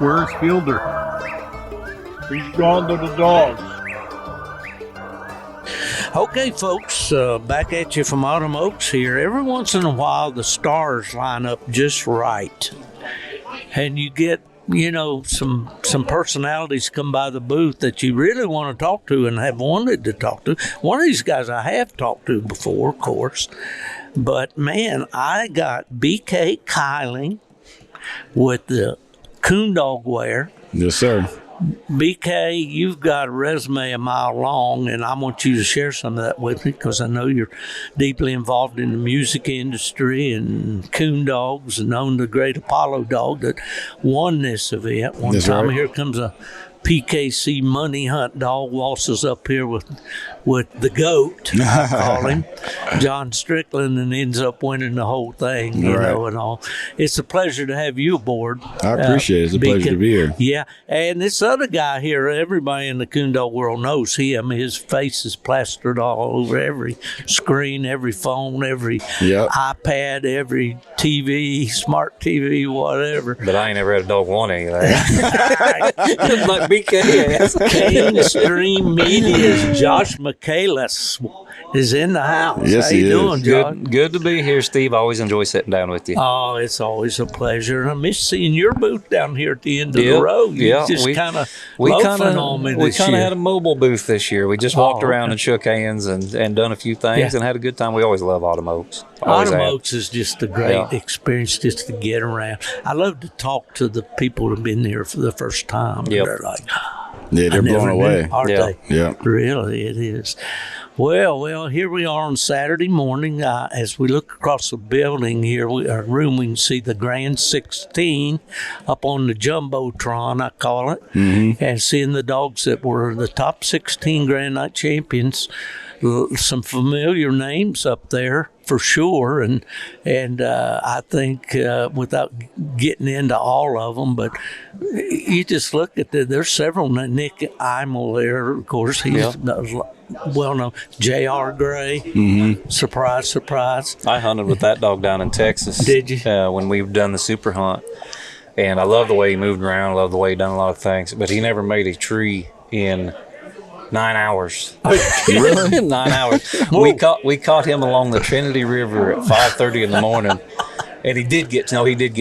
Where's Fielder? He's gone to the dogs. Okay, folks, back at you from Autumn Oaks here. Every once in a while, the stars line up just right. And you get, some personalities come by the booth that you really want to talk to and have wanted to talk to. One of these guys I have talked to before, of course. But, man, I got BK Keiling with the Coon Dog Wear. Yes, sir. BK, you've got a resume a mile long, and I want you to share some of that with me because I know you're deeply involved in the music industry and coon dogs and own the great Apollo dog that won this event. One That's time, right. Here comes a PKC money hunt dog, waltzes up here with the goat, I call him, John Strickland, and ends up winning the whole thing, you know, and all. It's a pleasure to have you aboard. I appreciate it. It's a pleasure to be here. Yeah, and this other guy here, everybody in the coon dog world knows him. His face is plastered all over every screen, every phone, every iPad, every TV, smart TV, whatever. But I ain't never had a dog want any of that. Like BK. Mainstream Media's Josh Michaelis is in the house. Yes, How you he doing, is. Josh? Good to be here, Steve. I always enjoy sitting down with you. Oh, it's always a pleasure. And I miss seeing your booth down here at the end of the road. You just kind of loafing on me We this kind of year. had a mobile booth this year. We just walked around and shook hands and done a few things and had a good time. We always love Autumn Oaks. Autumn Oaks is just a great experience just to get around. I love to talk to the people that have been there for the first time. Yep. They're like, Yeah, they're blown away. Aren't they? Yeah. Really, it is. Well, here we are on Saturday morning. As we look across the building here, our room, we can see the Grand 16 up on the Jumbotron, I call it, and seeing the dogs that were the top 16 Grand Night champions. Some familiar names up there for sure, and I think without getting into all of them, but you just look at there's several. Nick Imel there, of course, he's well known. J.R. Gray, surprise. I hunted with that dog down in Texas. Did you? When we've done the super hunt, and I love the way he moved around. I love the way he done a lot of things, but he never made a tree in 9 hours. Really? 9 hours. We caught him along the Trinity River at 5:30 in the morning, and he did get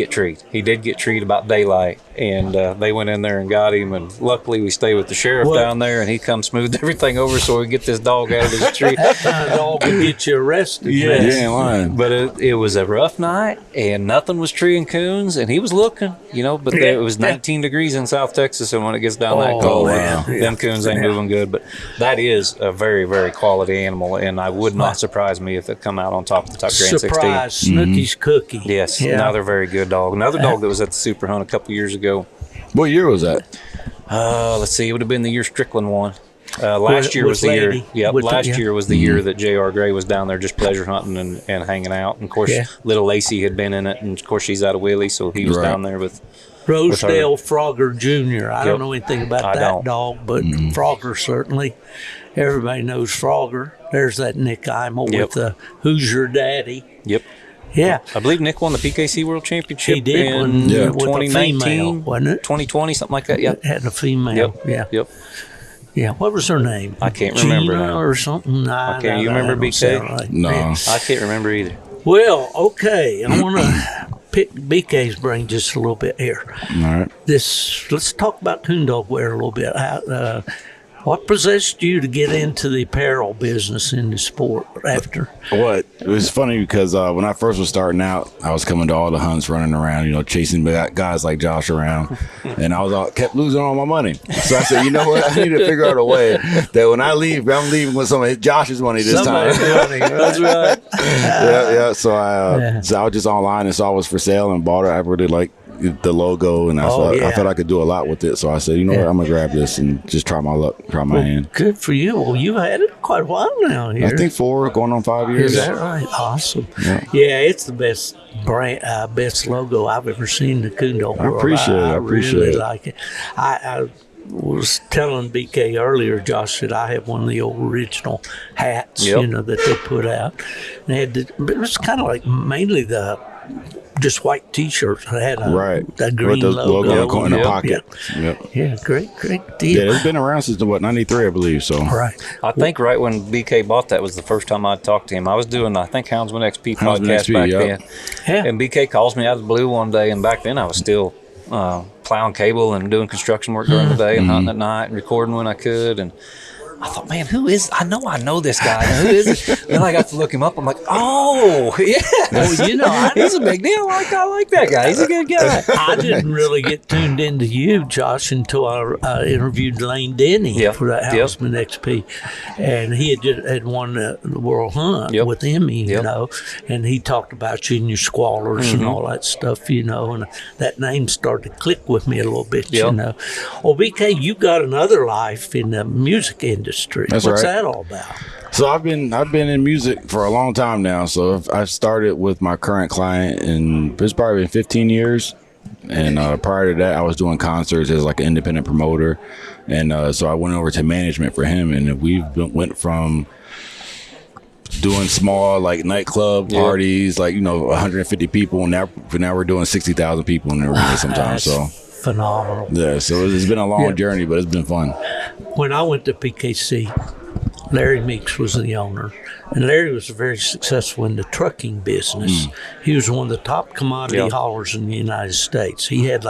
treed. He did get treed about daylight, and they went in there and got him. And luckily, we stayed with the sheriff down there, and he come smoothed everything over so we get this dog out of his tree. That kind of dog can get you arrested. You ain't lying. But it was a rough night, and nothing was treeing coons, and he was looking, But it was 19 degrees in South Texas, and when it gets down that cold, them coons ain't moving good. But that is a very, very quality animal, and I would not surprise me if it come out on top of the top Grand 16. Surprise, Snooky's cookie. Yes, another very good dog. Another dog that was at the Super Hunt a couple years ago. What year was that? Let's see, it would have been the year Strickland won. Last year was the year. Yep, last year was the year that J.R. Gray was down there just pleasure hunting and hanging out. And of course, little Lacey had been in it, and of course she's out of Willie, so he was down there with Rosedale Frogger Jr. I don't know anything about that dog, but Frogger certainly. Everybody knows Frogger. There's that Nick Imel with Who's Your Daddy? Yep. Yeah. I believe Nick won the PKC World Championship He did in with 2019, a female, wasn't it? 2020, something like that. Yeah. It had a female. Yep. Yeah. What was her name? I can't remember Gina now. or something. Okay, you remember BK? Right. No. Yeah. I can't remember either. Well, okay. I want to pick BK's brain just a little bit here. All right. Let's talk about Coon Dog Wear a little bit. What possessed you to get into the apparel business in the sport after? What? It was funny because when I first was starting out, I was coming to all the hunts, running around, chasing guys like Josh around, and I kept losing all my money. So I said, you know what? I need to figure out a way that when I leave, I'm leaving with some of Josh's money this time. That's right. Yeah. So I was just online and saw it was for sale and bought it. I really liked the logo, and I thought I could do a lot with it. So I said, you know what, I'm gonna grab this and just try my luck, try my hand. Good for you. Well, you've had it quite a while now here. I think 4, going on 5 years. Is that right? Awesome. Yeah, it's the best brand, best logo I've ever seen in the Coon Dog world. I appreciate it. I really like it. I was telling BK earlier, Josh, that I have one of the old original hats, that they put out. They had but it was kind of like mainly the just white T-shirts. I had Right. a green With the logo in the Yep. pocket. Yeah. Yep. Yeah, great deal. Yeah, it's been around since what 93, I believe. So Right. I think right when BK bought that was the first time I talked to him. I was doing, I think, Houndsman XP Houndsman podcast XP, back yep. then. Yeah. And BK calls me out of the blue one day, and back then I was still plowing cable and doing construction work during the day and hunting at night and recording when I could. And I thought, man, who is? I know this guy. Who is it? Then I got to look him up. I'm like, oh, yeah. Well, you know, He's a big deal. I like that guy. He's a good guy. I didn't really get tuned into you, Josh, until I interviewed Lane Denny Yep. for that Yep. Houndsman XP, and he had won the World Hunt Yep. with Emmy, you Yep. know, and he talked about you and your squallers and all that stuff, you know, and that name started to click with me a little bit, you Yep. know. Well, BK, you got another life in the music industry. That's What's right. that all about? So I've been in music for a long time now. So I started with my current client, and it's probably been 15 years. And prior to that, I was doing concerts as like an independent promoter, and so I went over to management for him, and went from doing small like nightclub parties, like 150 people, and now we're doing 60,000 people in the arena sometimes. So Phenomenal. yeah, so it's been a long journey, but it's been fun. When I went to PKC, Larry Meeks was the owner, and Larry was very successful in the trucking business. He was one of the top commodity haulers in the United States. He had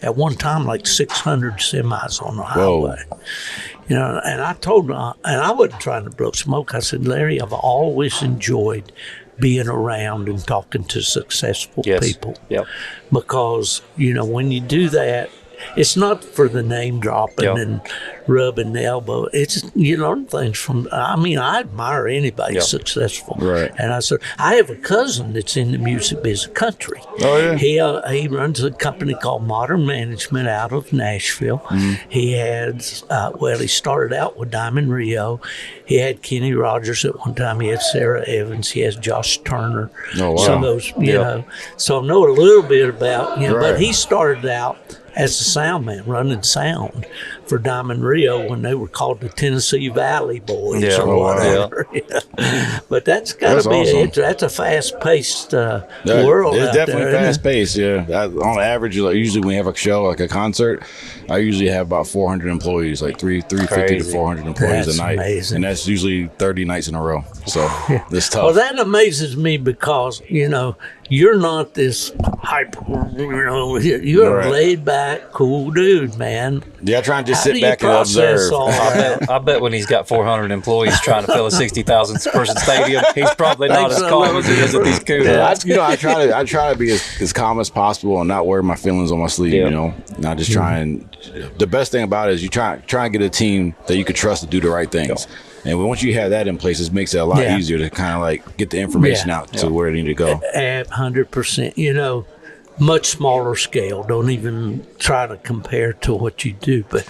at one time 600 semis on the highway. You know, and I told him, and I wasn't trying to blow smoke. I said, Larry, I've always enjoyed being around and talking to successful people. Yep. Because, when you do that, it's not for the name dropping and rubbing the elbow. It's, you learn things from, I admire anybody successful. Right. And I said, I have a cousin that's in the music business country. Oh, yeah. He runs a company called Modern Management out of Nashville. He had, he started out with Diamond Rio. He had Kenny Rogers at one time. He had Sarah Evans. He has Josh Turner. Oh, wow. Some of those, you know. So I know a little bit about, Right. but he started out as a sound man, running sound for Diamond Rio when they were called the Tennessee Valley Boys Yeah. or Oh, wow. whatever. But that's got to be awesome. that's a fast-paced world It's out definitely there, isn't it? fast paced. Yeah, on average, usually when we have a show like a concert, I usually have about 400 employees, like 350 to Crazy. 400 employees That's a night, amazing. and that's usually 30 nights in a row. So it's tough. Well, that amazes me because, you're not this hyper, you're Right. a laid back, cool dude, man. Yeah, I try and just How sit do you back and process observe. all that? I bet when he's got 400 employees trying to fill a 60,000 person stadium, he's probably not Thanks as a calm little as he is at these coon Yeah, hunts. I try to be as calm as possible and not wear my feelings on my sleeve. Yeah. Not just try and. The best thing about it is you try and get a team that you can trust to do the right things. And once you have that in place, it makes it a lot easier to kind of get the information out to where it need to go. 100%. Much smaller scale. Don't even try to compare to what you do. But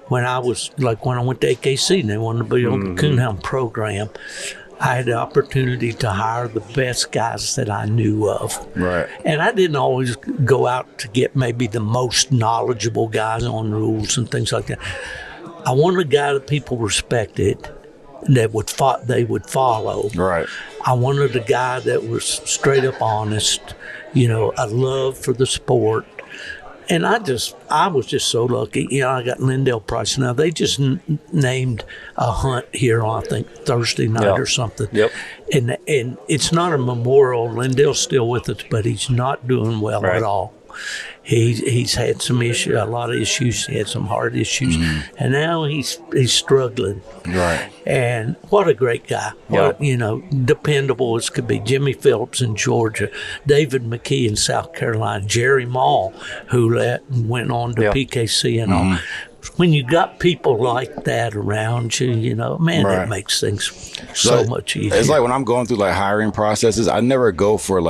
when I went to AKC and they wanted to be on the Coonhound program, I had the opportunity to hire the best guys that I knew of. Right. And I didn't always go out to get maybe the most knowledgeable guys on rules and things like that. I wanted a guy that people respected, that they would follow. Right. I wanted a guy that was straight up honest, a love for the sport. And I was just so lucky. I got Lindell Price. Now, they just named a hunt here on, I think, Thursday night or something. Yep. And it's not a memorial. Lindell's still with us, but he's not doing well at all. He's had some issues, a lot of issues. He had some heart issues, and now he's struggling. Right. And what a great guy! What, dependable as could be. Jimmy Phillips in Georgia, David McKee in South Carolina, Jerry Mall, who went on to PKC and all. When you got people like that around you, it makes things so much easier. It's like when I'm going through hiring processes, I never go for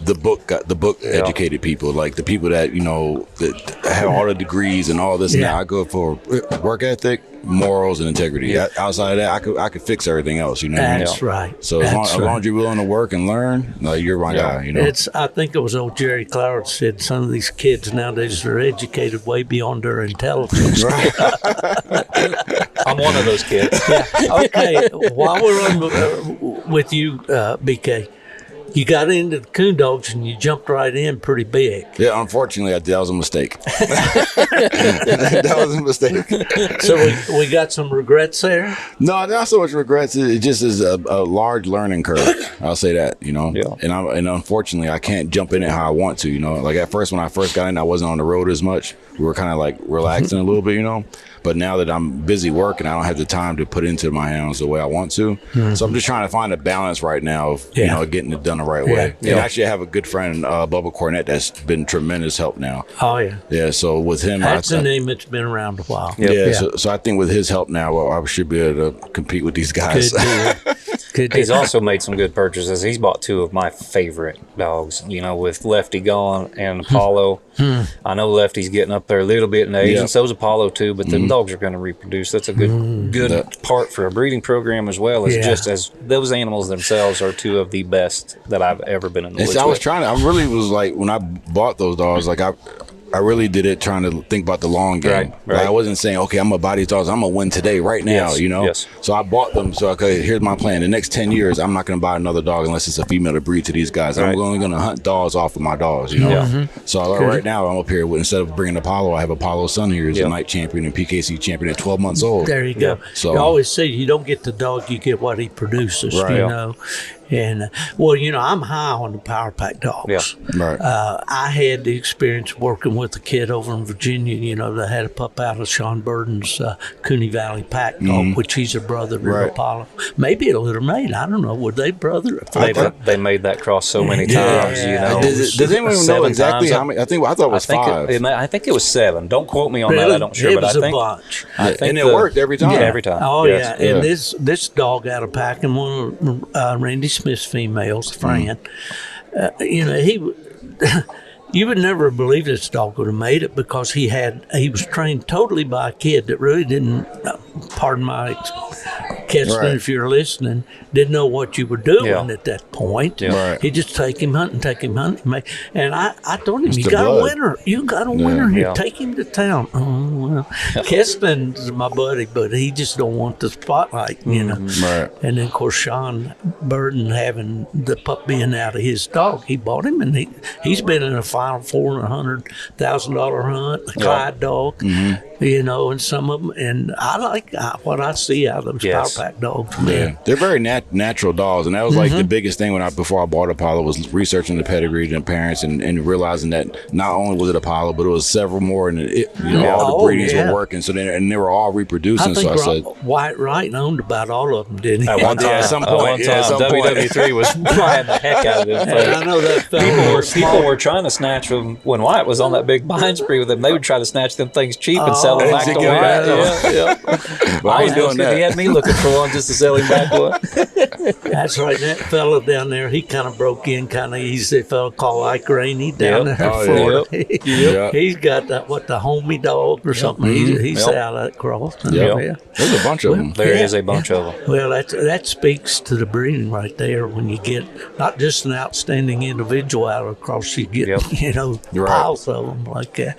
the book educated people, like the people that that have all the degrees and all this. And that. I go for work ethic, morals, and integrity. Outside of that, I could fix everything else. That's right. So as long as you're willing to work and learn, you're my guy. I think it was old Jerry Cloward said some of these kids nowadays are educated way beyond their intelligence. Right. I'm one of those kids. Okay, while we're on with you, BK, You got into the coon dogs and you jumped right in pretty big. Yeah, unfortunately, I did. That was a mistake. That was a mistake. So we got some regrets there? No, not so much regrets. It just is a large learning curve. I'll say that, you know. Yeah. And unfortunately, I can't jump in it how I want to, you know. Like at first, when I first got in, I wasn't on the road as much. We were kind of like relaxing a little bit, you know. But now that I'm busy working, I don't have the time to put into my hounds the way I want to. Mm-hmm. So I'm just trying to find a balance right now of, you know, getting it done the right way. Yeah. And actually, I have a good friend, Bubba Cornett, that's been tremendous help now. Oh, yeah. Yeah, so with him, that's a name that's been around a while. Yep. Yeah. So I think with his help now, I should be able to compete with these guys. He's also made some good purchases. He's bought 2 of my favorite dogs, you know, with Lefty gone and Apollo. I know Lefty's getting up there a little bit in age, and so's Apollo too, but the dogs are going to reproduce. That's a good part for a breeding program, as well as just as those animals themselves are 2 of the best that I've ever been in the woods with. I really was like, when I bought those dogs, like I really did it trying to think about the long game. Right. Like I wasn't saying, okay, I'm going to buy these dogs. I'm going to win today, right now, you know? Yes. So I bought them. So, okay, here's my plan. The next 10 years, I'm not going to buy another dog unless it's a female to breed to these guys. I'm only going to hunt dogs off of my dogs, you know? Yeah. So right now, I'm up here, instead of bringing Apollo, I have Apollo's son here. He's a night champion and PKC champion at 12 months old. There you go. So you always say you don't get the dog, you get what he produces, you know? And, well, you know, I'm high on the Power Pack dogs. Yeah. Right. I had the experience working with a kid over in Virginia, you know, that had a pup out of Sean Burden's Cooney Valley Pack dog, which he's a brother of Apollo. Maybe a little mate. I don't know. Were they brother? They made that cross so many times, you know. Does anyone know exactly how many? I thought it was 5. I think it was 7. Don't quote me on that. I don't sure, it but was I think a bunch. And it worked every time. Yeah, every time. Oh, yeah. And this dog out of Pack, and one of Randy Smith's females, Fran, you know, you would never believe this dog would have made it, because he was trained totally by a kid that really didn't, pardon my Keston, if you're listening, didn't know what you were doing at that point. He just take him hunting. And I told him, you got a winner. You got a winner here. Take him to town. Oh, well. Keston's my buddy, but he just don't want the spotlight, you know. And then, of course, Sean Burden, having the pup being out of his dog, he bought him, and he's been in a Final Four and $100,000 hunt, a Clyde dog, you know, and some of them. And I like what I see out of those Power Pack dogs, man. Yeah. They're very natural dogs, and that was like the biggest thing before I bought Apollo, was researching the pedigree and the parents, and realizing that not only was it Apollo, but it was several more, and all the breedings were working. So they were all reproducing. I think so I said, Wright owned about all of them, didn't he? At one time, at some point, WW3 was buying the heck out of them. I know that People were trying to snatch them when Wyatt was on that big buying spree with them. They would try to snatch them things cheap and sell them back to Wyatt. I was doing that. He had me looking for one just to sell him back one. That's right. That fellow down there, he kind of broke in, he's a fellow called Ike Rainey down there in Florida. He's got the homie dog or something. He's out of that cross. There's a bunch of them. There is a bunch of them. Well, that speaks to the breeding right there. When you get not just an outstanding individual out of the cross, you get piles of them like that.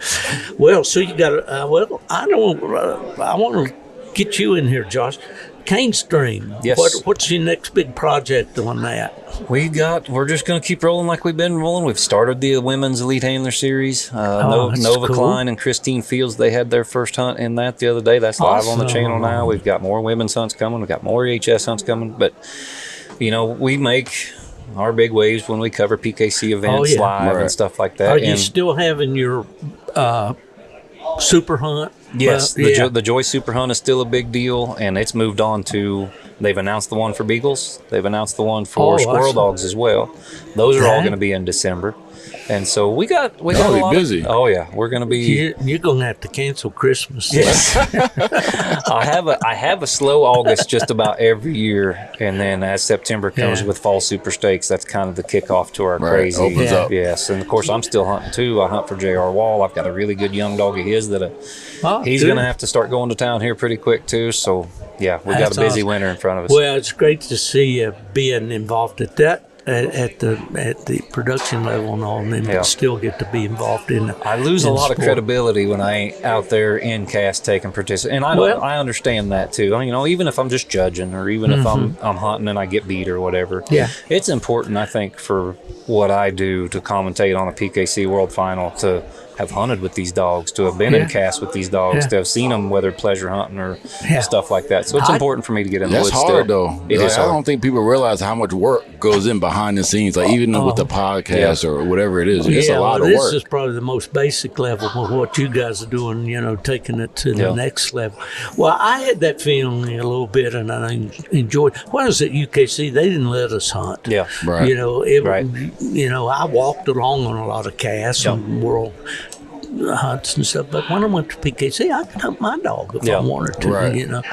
Well, so you got I want to get you in here, Josh. Cane Stream. Yes. What's your next big project on that? We're just going to keep rolling like we've been rolling. We've started the Women's Elite Handler Series. Nova cool. Klein and Christine Fields, they had their first hunt in that the other day. That's live on the channel now. We've got more women's hunts coming. We've got more EHS hunts coming. But, you know, we make our big waves when we cover PKC events live and stuff like that. Are you still having your super hunt? Yes, the Joy Super Hunt is still a big deal, and it's moved on to, they've announced the one for Beagles. They've announced the one for Squirrel Dogs as well. Those are all going to be in December. And so we got a lot busy. We're going to be. You're going to have to cancel Christmas. Yes. I have a slow August just about every year, and then as September comes with Fall Super Stakes, that's kind of the kickoff to our crazy. Opens up. Yes, and of course I'm still hunting too. I hunt for J.R. Wall. I've got a really good young dog of his that he's going to have to start going to town here pretty quick too. So we got a busy winter in front of us. Well, it's great to see you being involved at that. at the production level and all, and then still get to be involved in it. I lose a lot of credibility when I ain't out there in cast taking participation, and I understand that too. You know, even if I'm just judging, or even if I'm hunting and I get beat or whatever, it's important, I think, for what I do to commentate on a PKC World Final, to have hunted with these dogs, to have been in cast with these dogs, to have seen them, whether pleasure hunting or stuff like that. So it's important for me to get in the woods. That's hard still. though. It is hard. I don't think people realize how much work goes in behind the scenes. Like even with the podcast or whatever it is, it's a lot of work. This is probably the most basic level of what you guys are doing. You know, taking it to the next level. Well, I had that feeling a little bit, and I enjoyed. When I was at UKC, they didn't let us hunt. Yeah, right. You know, you know, I walked along on a lot of casts and world hunts and stuff, but when I went to PKC, I could hunt my dog if I wanted to, you know.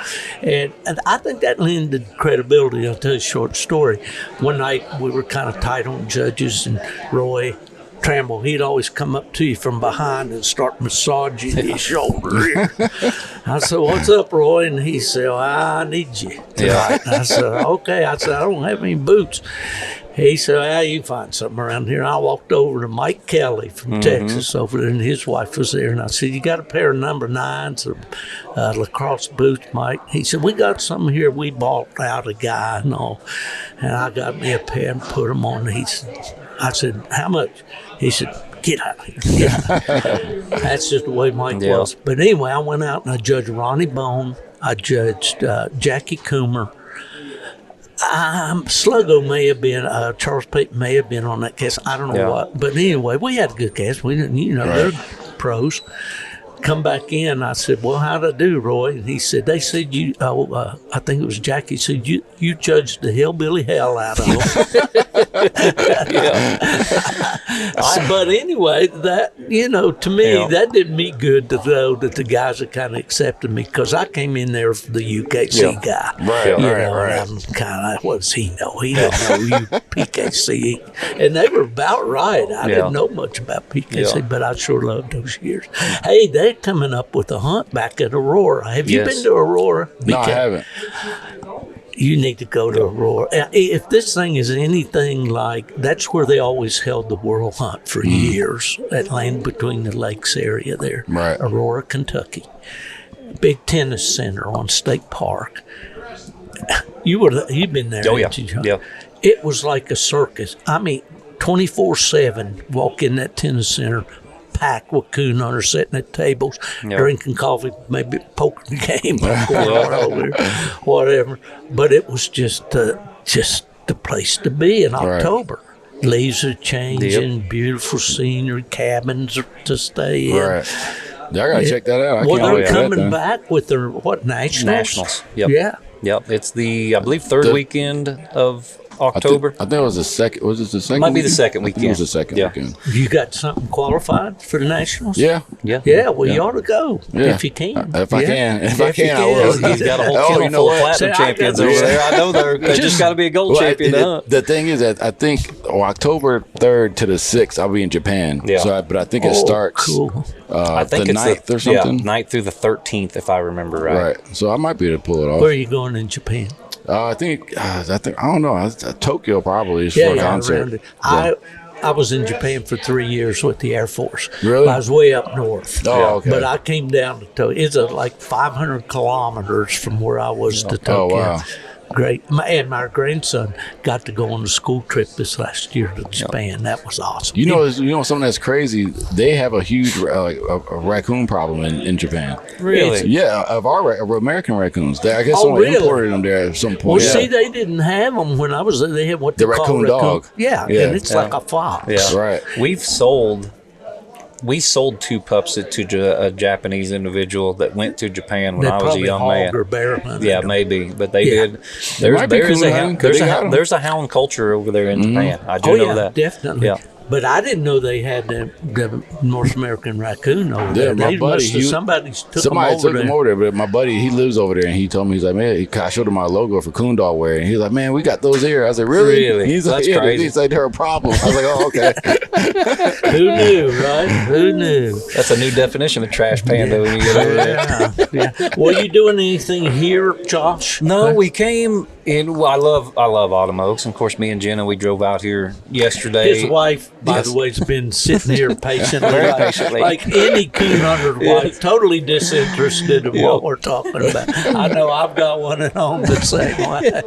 And I think that lended credibility. I'll tell you a short story. One night we were kind of tight on judges, and Roy Tramble, he'd always come up to you from behind and start massaging your shoulder. I said, "What's up, Roy?" And he said, "I need you tonight." I said, "Okay." I said, "I don't have any boots." He said, you find something around here. And I walked over to Mike Kelly from Texas over there, and his wife was there. And I said, "You got a pair of number 9s or lacrosse boots, Mike?" He said, "We got some here. We bought out a guy and all." And I got me a pair and put them on. I said, "How much?" He said, "Get out of here." That's just the way Mike was. But anyway, I went out and I judged Ronnie Bone. I judged Jackie Coomer. Sluggo may have been, Charles Payton may have been on that cast. I don't know what. But anyway, we had a good cast. We didn't, you know, they're pros. Come back in. I said, "Well, how'd I do, Roy?" And he said, "They said you, I think it was Jackie, said you judged the hillbilly hell out of them." But anyway, that, you know, to me, that did me good to know that the guys are kind of accepting me, because I came in there for the UKC guy. Right, And I'm kind of, what does he know? He didn't know PKC. And they were about right. I didn't know much about PKC, but I sure loved those years. Hey, they're coming up with a hunt back at Aurora. Have you been to Aurora? No, I haven't. You need to go to Aurora. If this thing is anything like, that's where they always held the World Hunt for years, at Land Between the Lakes area there. Right. Aurora, Kentucky. Big tennis center on State Park. You've been there. Oh, yeah. Yeah. It was like a circus. I mean, 24/7, walk in that tennis center, packed with coon hunters sitting at tables, drinking coffee, maybe a poker game, whatever. But it was just the place to be in October. Leaves are changing, beautiful scenery, cabins to stay in. Right. I gotta check that out. They're coming back with their Nationals? Yep. Yeah. Yep. It's the, I believe, third weekend of October. I think it was the second. Was it the second? Might be the second weekend. It was the second weekend. You got something qualified for the Nationals? Yeah. Well, you ought to go if you can. If I can, I will. He's got a whole kennel full of platinum champions over there. I know they just got to be a gold champion to hunt. The thing is that I think October 3rd to the 6th, I'll be in Japan. Yeah. So, but I think it starts I think the it's 9th or something. 9th through the 13th, if I remember right. Right. So I might be able to pull it off. Where are you going in Japan? I think I don't know. Tokyo probably is for a concert. I was in Japan for 3 years with the Air Force. Really? I was way up north. Oh, okay. But I came down to Tokyo. It's like 500 kilometers from where I was to Tokyo. Oh, wow. Great. And my grandson got to go on a school trip this last year to Japan. That was awesome. You know something that's crazy? They have a huge a raccoon problem in Japan. Really? Yeah, of our American raccoons. I guess someone imported them there at some point. Well, see, they didn't have them when I was there. They had what they call raccoon dog. Yeah, and it's like a fox. Yeah. Right. We sold 2 pups to a Japanese individual that went to Japan when I was a young man. Or bear hunted. Yeah, maybe, but they did. There's a hound culture over there in Japan. I do know that. Definitely. Yeah. But I didn't know they had the North American raccoon over there. My buddy, somebody took them over there. But my buddy, he lives over there, and he told me, he's like, man, I showed him my logo for Coon Dog Wear, and he's like, man, we got those here. I said, really? He's like, That's crazy. He's like, they're a problem. I was like, oh, okay. Who knew, right? Who knew? That's a new definition of trash panda when you get over there. Yeah. Were you doing anything here, Josh? No, we came And I love Autumn Oaks. And of course, me and Jenna, we drove out here yesterday. His wife, by the way, has been sitting here patiently, Very patiently. like any coon hunter's wife, totally disinterested in what we're talking about. I know I've got one at home the same way.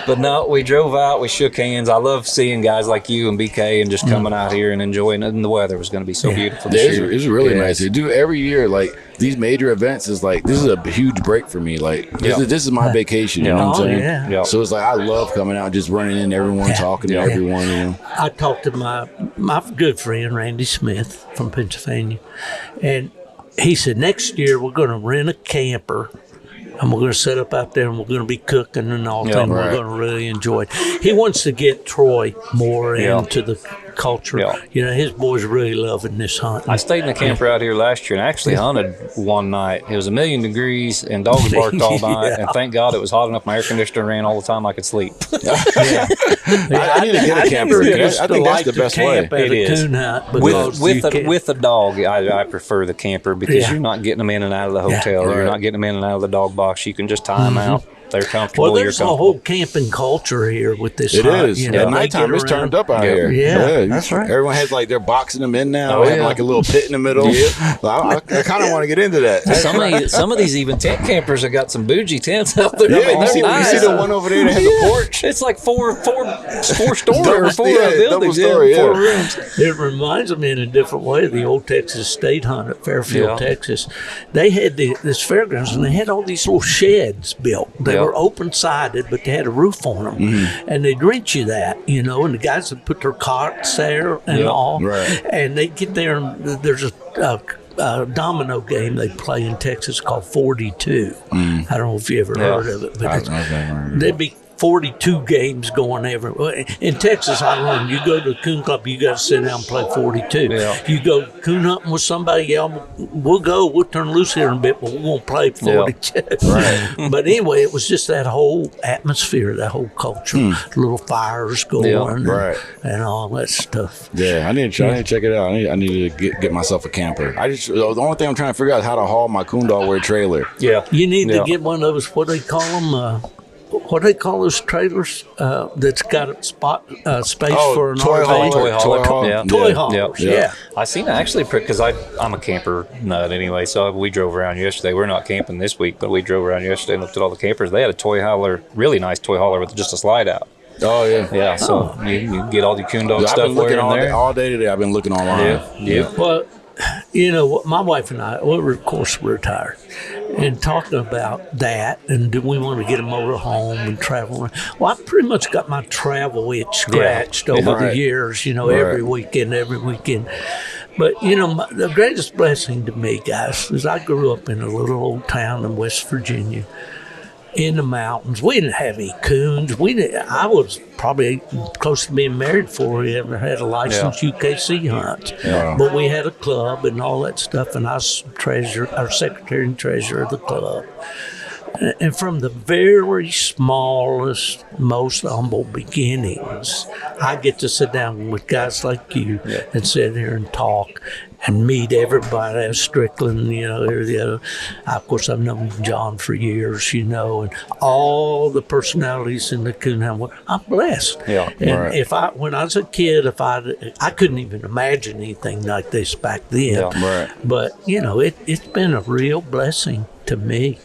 But no, we drove out, we shook hands. I love seeing guys like you and BK and just coming out here and enjoying it. And the weather was going to be so beautiful this year. It's really nice. They do every year, like these major events is like, this is a huge break for me. Like this is my vacation, you know what I'm saying? Yeah. So it's like, I love coming out, just running into everyone, talking to everyone, you know. I talked to my good friend, Randy Smith from Pennsylvania, and he said, next year we're going to rent a camper and we're going to set up out there and we're going to be cooking and all that. We're going to really enjoy it. He wants to get Troy more into the culture. You know, his boys are really loving this hunt. I stayed in the camper out here last year and actually hunted one night. It was 1,000,000 degrees and dogs barked all night. And thank God it was hot enough. My air conditioner ran all the time. I could sleep. I need to get a camper. I think that's the best way. It is. With a dog, I prefer the camper because you're not getting them in and out of the hotel. You're not getting them in and out of the dog box. You can just tie them out. They're comfortable. Well, there's a whole camping culture here with this. It hunt, is. You know, at nighttime, it's turned up out here. Yeah, that's right. Everyone has like they're boxing them in now. They have like a little pit in the middle. I kind of want to get into that. Some of these even tent campers have got some bougie tents out there. Yeah, you see the one over there that has a porch. It's like four story or four buildings, four rooms. It reminds me in a different way of the old Texas state hunt at Fairfield, Texas. They had this fairgrounds and they had all these little sheds built. They were open sided, but they had a roof on them, and they'd rent you that, you know. And the guys would put their carts there and all, and they get there. And there's a domino game they play in Texas called 42. I don't know if you ever heard of it, but there'd be 42 games going everywhere. In Texas, I learned you go to the Coon Club, you got to sit down and play 42. You go coon hunting with somebody, we'll turn loose here in a bit, but we're going to play 42. But anyway, it was just that whole atmosphere, that whole culture, little fires going and all that stuff. Yeah, I need to check it out. I need to get myself a camper. The only thing I'm trying to figure out is how to haul my Coon Dog Wear trailer. You need to get one of those, what do they call them? What do they call those trailers that's got a space for an toy RV? Toy haulers. Yeah. I seen it actually because I'm a camper nut anyway. So we drove around yesterday. We're not camping this week, but we drove around yesterday and looked at all the campers. They had a toy hauler, really nice toy hauler with just a slide out. Oh yeah, yeah. So you get all the Coon Dog stuff. I've been looking all all day today. I've been looking online. Well, you know, my wife and I, we're of course retired, and talking about that, and do we want to get a motor home and travel around? Well, I pretty much got my travel itch scratched over the years, you know, every weekend. But, you know, the greatest blessing to me, guys, is I grew up in a little old town in West Virginia in the mountains. We didn't have any coons. I was probably close to being married before we ever had a licensed UKC hunt. But we had a club and all that stuff, and I was secretary and treasurer of the club. And from the very smallest, most humble beginnings, I get to sit down with guys like you and sit here and talk and meet everybody. Strickland, you know, the other. Of course, I've known John for years, you know, and all the personalities in the Coonhound. I'm blessed. And when I was a kid, I couldn't even imagine anything like this back then. But you know, it's been a real blessing to me.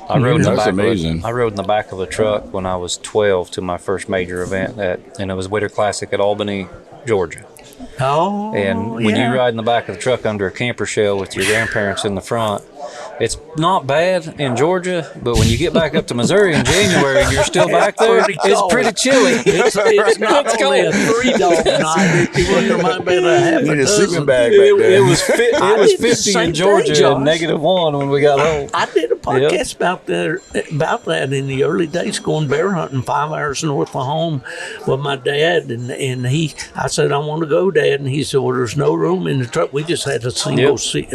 I rode in the back of a truck when I was 12 to my first major event and it was Winter Classic at Albany, Georgia. And when you ride in the back of the truck under a camper shell with your grandparents in the front, it's not bad in Georgia, but when you get back up to Missouri in January and you're still back there, it's pretty chilly. It's not only a 3-dog night. You need a sleeping bag back there. It was 50 in Georgia and -1 when we got home. I did a podcast about that in the early days, going bear hunting 5 hours north of home with my dad, and I said, I want to go, Dad, and he said, well, there's no room in the truck. We just had a single seat.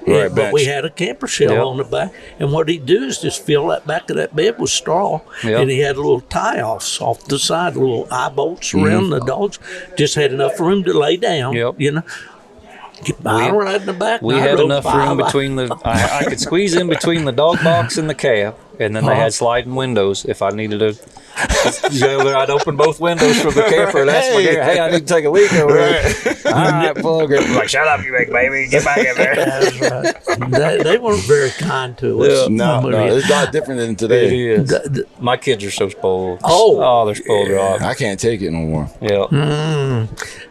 But we had a camper shell on the back, and what he'd do is just fill that back of that bed with straw, and he had little tie-offs off the side, little eye bolts around the dogs. Just had enough room to lay down, you know. Right in the back. We had enough room between I could squeeze in between the dog box and the cab. And then they had sliding windows. If I needed to go there, I'd open both windows from the camper and ask my dad, hey, I need to take a leak over here. All right, plug it. Like, shut up, you big baby. Get back in there. That's right. They weren't very kind to us. No, it's a lot different than today. It is. My kids are so spoiled. Oh, they're spoiled rotten. I can't take it no more. Yeah.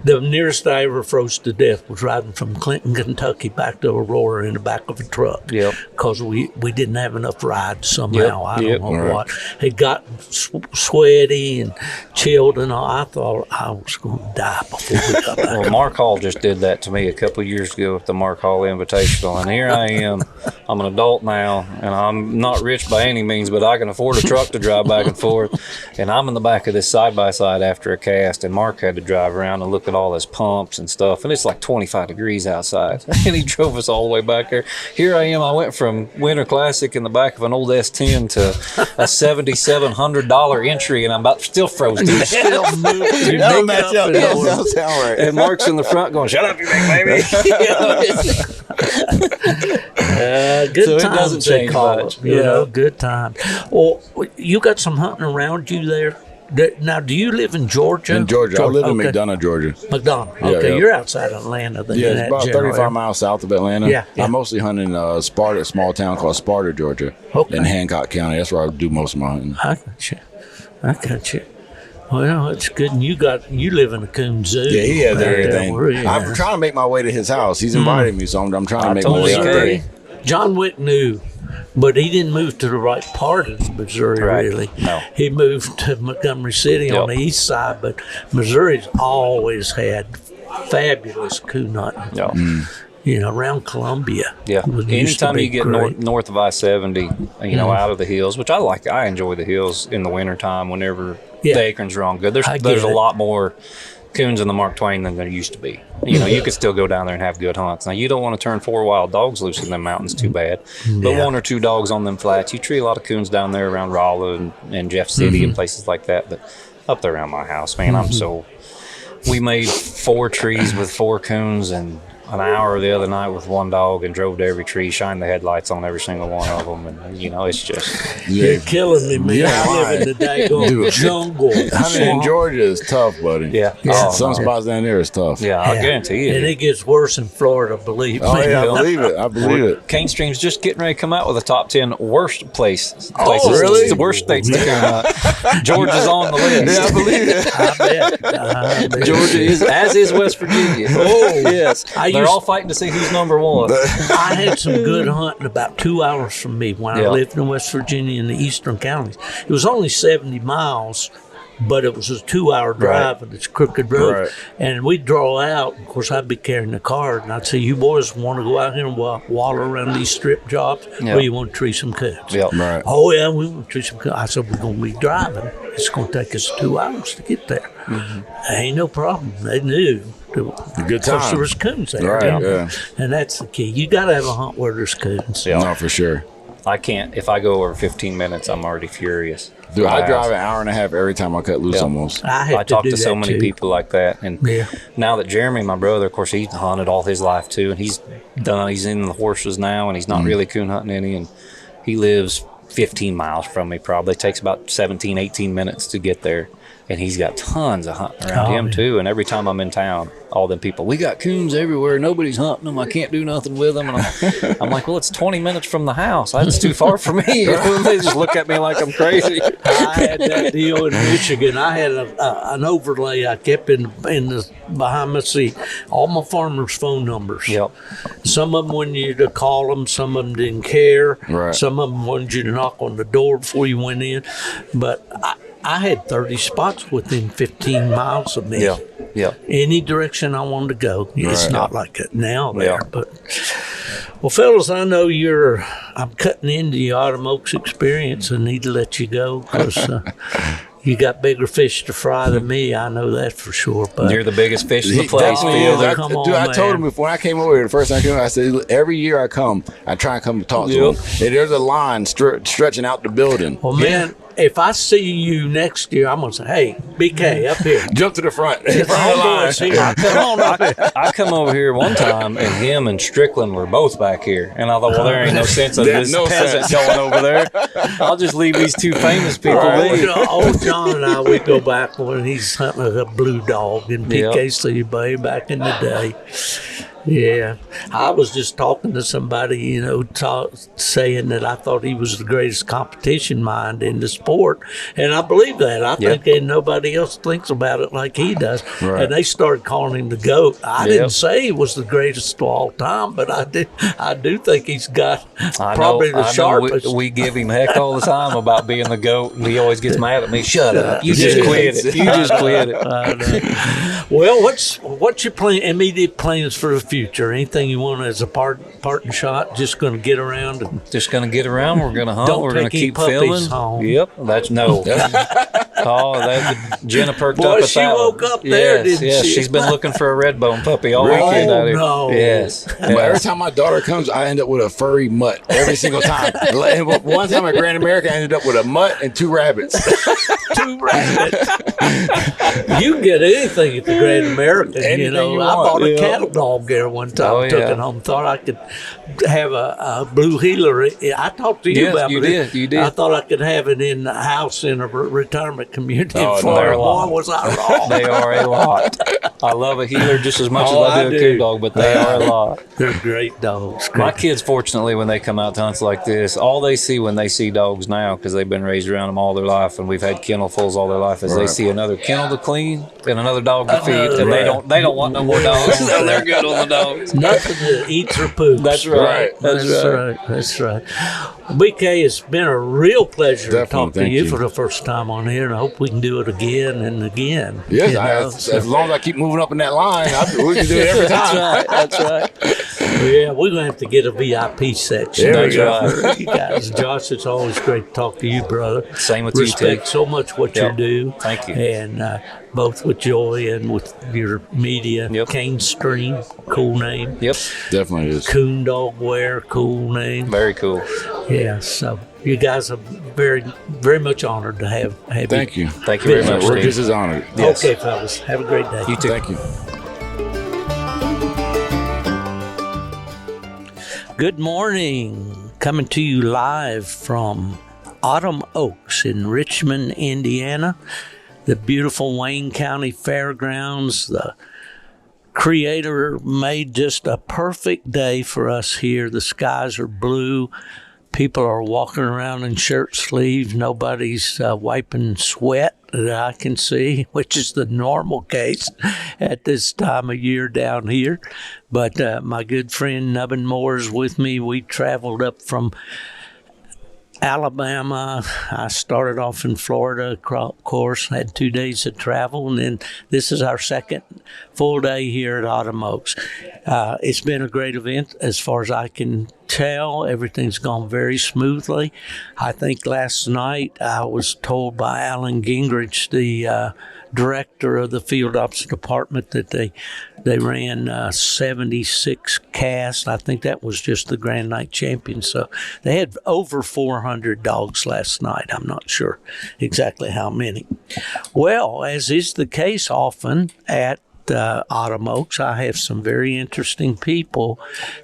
The nearest I ever froze to death was riding from Clinton, Kentucky back to Aurora in the back of a truck. Yep. Because we didn't have enough rides somehow. I don't know Right. what. It got sweaty and chilled and all. I thought I was going to die before we got back. Well, Mark Hall just did that to me a couple of years ago at the Mark Hall Invitational, and here I am. I'm an adult now, and I'm not rich by any means, but I can afford a truck to drive back and forth. And I'm in the back of this side-by-side after a cast, and Mark had to drive around and look at all his pumps and stuff, and it's like 25 degrees outside. And he drove us all the way back there. Here I am. I went from Winter Classic in the back of an old S10 to a $7,700 entry, and I'm about still frozen. Still moving. That sound right. And Mark's in the front going, shut up, you big baby. Good So it times, doesn't they change call much. it. You know, good time. Well, you got some hunting around you there. Now, do you live in Georgia? In Georgia. I live in Okay. McDonough, Georgia. McDonough. Yeah, Okay, yeah. you're outside Atlanta. Then Yeah, in it's that about general 35 area. miles south of Atlanta. Yeah, yeah. I mostly hunt in Sparta, a small town called Sparta, Georgia, Okay. in Hancock County. That's where I do most of my hunting. I got you. Well, it's good. And you live in a coon zoo. Yeah, he has out there everything. where he I'm is. trying to make my way to his house. He's invited me, so I'm trying to make my totally way out agree. there. John Wick knew, but he didn't move to the right part of Missouri, Right. really. No. He moved to Montgomery City on the east side, but Missouri's always had fabulous coon hunting. Yeah. You know, around Columbia. Yeah. It used to Anytime be you get great. north of I-70, you know, out of the hills, which I like. I enjoy the hills in the wintertime whenever Yeah. the acorns are on good. I get There's a it. lot more coons in the Mark Twain than there used to be. You know, you could still go down there and have good hunts. Now, you don't want to turn 4 wild dogs loose in them mountains too bad, but Yeah. 1 or 2 dogs on them flats. You treat a lot of coons down there around Rolla and Jeff City and places like that, but up there around my house, man, we made 4 trees with 4 coons and an hour the other night with 1 dog and drove to every tree, shined the headlights on every single one of them, and you know, it's just You're killing me, man. Yeah, I live in the daggone Dude. jungle. Hunting in swamp. Georgia is tough, buddy. yeah. Some Oh, spots down there is tough. yeah, I guarantee you. And it gets worse in Florida, believe Oh, me. yeah, I believe it. I believe it. Cane Stream's just getting ready to come out with a top 10 worst places. really? It's the worst states to come out. Georgia's on the list. Yeah, I believe it. I bet. Georgia is, as is West Virginia. Oh, yes. I They're used- all fighting to see who's number 1. I had some good hunting about 2 hours from me when I Yeah. lived in West Virginia in the eastern counties. It was only 70 miles, but it was a 2-hour drive and it's crooked road. Right. And we'd draw out. Of course, I'd be carrying the card, and I'd say, "You boys want to go out here and waller around these strip jobs? Yeah. Or you want to tree some coons?" Yeah. Right. Oh, yeah, we want to tree some coons. I said, "We're going to be driving. It's going to take us 2 hours to get there." Ain't no problem. They knew. Good Because time. there was coons there. Right, you know? yeah. And that's the key. You got to have a hunt where there's coons. Yeah. No, for sure. I can't. If I go over 15 minutes, I'm already furious. Dude, I My drive house. an hour and a half every time I cut loose Yeah. almost. I have I to talk do to so that, many too. people like that, and Yeah. now that Jeremy, my brother, of course, he's hunted all his life too, and he's in the horses now, and he's not really coon hunting any, and he lives 15 miles from me. Probably takes about 17, 18 minutes to get there, and he's got tons of hunting around him yeah. too. And every time I'm in town, all them people, we got coons everywhere. Nobody's hunting them. I can't do nothing with them. And I'm like, well, it's 20 minutes from the house. That's too far for me. They just look at me like I'm crazy. I had that deal in Michigan. I had an overlay I kept in the behind my seat. All my farmers' phone numbers. Yep. Some of them wanted you to call them. Some of them didn't care. Right. Some of them wanted you to knock on the door before you went in. But I had 30 spots within 15 miles of me. Yeah. Yeah. Any direction I wanted to go. It's Right. not like it now there, Yeah. but well, fellas, I know I'm cutting into your Autumn Oaks experience and need to let you go because you got bigger fish to fry than me. I know that for sure. But You're the biggest fish in the He place, definitely Phil. is. I, Come dude, on, I told man. him before I came over here, the first time I came over, I said, every year I come, I try and come to talk to Yep. him. And there's a line stretching out the building. well, man, if I see you next year, I'm gonna say, "Hey, BK, up here." Jump to the front. In front of the line. Come on up here. I come over here one time, and him and Strickland were both back here. And I thought, well, there ain't no sense of There's this no peasant sense. going over there. I'll just leave these two famous people be. Old John and I, we go back when he's hunting a blue dog in PKC Bay back in the day. Yeah, I was just talking to somebody, saying that I thought he was the greatest competition mind in the sport, and I believe that. I think that nobody else thinks about it like he does. Right. And they started calling him the GOAT. I didn't say he was the greatest of all time, but I do think he's got probably the sharpest. We give him heck all the time about being the GOAT, and he always gets mad at me. Shut up! You just quit it. You just quit it. Well, what's your immediate plans for the future? Anything you want as a parting shot? Just going to get around and Just going to get around. We're going to hunt. Don't We're going to take any keep puppies filming. home. Yep. That's no. Oh, Jenna perked Boy, up at she that woke one. up there, didn't yes. she? She's been looking for a red bone puppy all Really? weekend out here. No. Yes. But every time my daughter comes, I end up with a furry mutt every single time. One time at Grand America, I ended up with a mutt and 2 rabbits. 2 rabbits. You can get anything at the Great American. Anything you I want. bought a cattle dog there one time. Oh, Took yeah. it home. Thought I could have a blue healer. I talked to you Yes, about you it. did. You did. I thought I could have it in the house in a retirement community in Oh, no, Florida. they're a lot. Boy, was I wrong. They are a lot. I love a healer just as much Oh, as I do I a do. coon dog, but they are a lot. They're great dogs. My kids, fortunately, when they come out to hunts like this, all they see when they see dogs now, because they've been raised around them all their life, and we've had kennelfuls all their life, is they see another kennel to clean and another dog to feed, and they don't want no more dogs. So they're good on the dogs. Nothing that eats or poops. That's right. That's right. That's right. BK, it's been a real pleasure to Definitely, talk to thank you you. for the first time on here, and I hope we can do it again and again. Yes, You know, as long as I keep moving up in that line, we can do it every time. That's right. Yeah, we're going to have to get a VIP section. There we go. For you guys. Josh, it's always great to talk to you, brother. Same with Respect you, too. so much what Yep. you do. Thank you. And both with Joy and with your media. Yep. Cane Stream, cool name. Yep. Definitely is. Coon Dog Wear, cool name. Very cool. Yeah, so you guys are very, very much honored to have Thank you. Thank you very much, We're Steve. just as honored. Yes. Okay, fellas. Have a great day. You too. Thank you. Good morning. Coming to you live from Autumn Oaks in Richmond, Indiana. The beautiful Wayne County Fairgrounds. The Creator made just a perfect day for us here. The skies are blue. People are walking around in shirt sleeves. Nobody's wiping sweat that I can see, which is the normal case at this time of year down here. But my good friend Nubbin Moore is with me. We traveled up from Alabama. I started off in Florida, of course, had 2 days of travel, and then this is our second full day here at Autumn Oaks. It's been a great event as far as I can tell. Everything's gone very smoothly. I think last night I was told by Alan Gingrich, the director of the field ops department, that they ran 76 casts. I think that was just the Grand Night Champion. So they had over 400 dogs last night. I'm not sure exactly how many. Well, as is the case often at Autumn Oaks, I have some very interesting people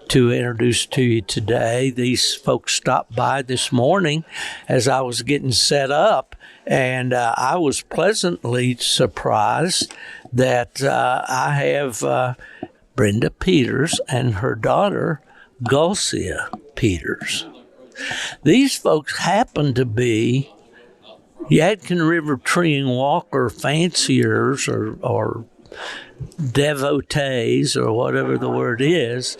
to introduce to you today. These folks stopped by this morning as I was getting set up, and I was pleasantly surprised that I have Brenda Peters and her daughter, Gulsea Peters. These folks happen to be Yadkin River Treeing Walker fanciers or devotees or whatever the word is,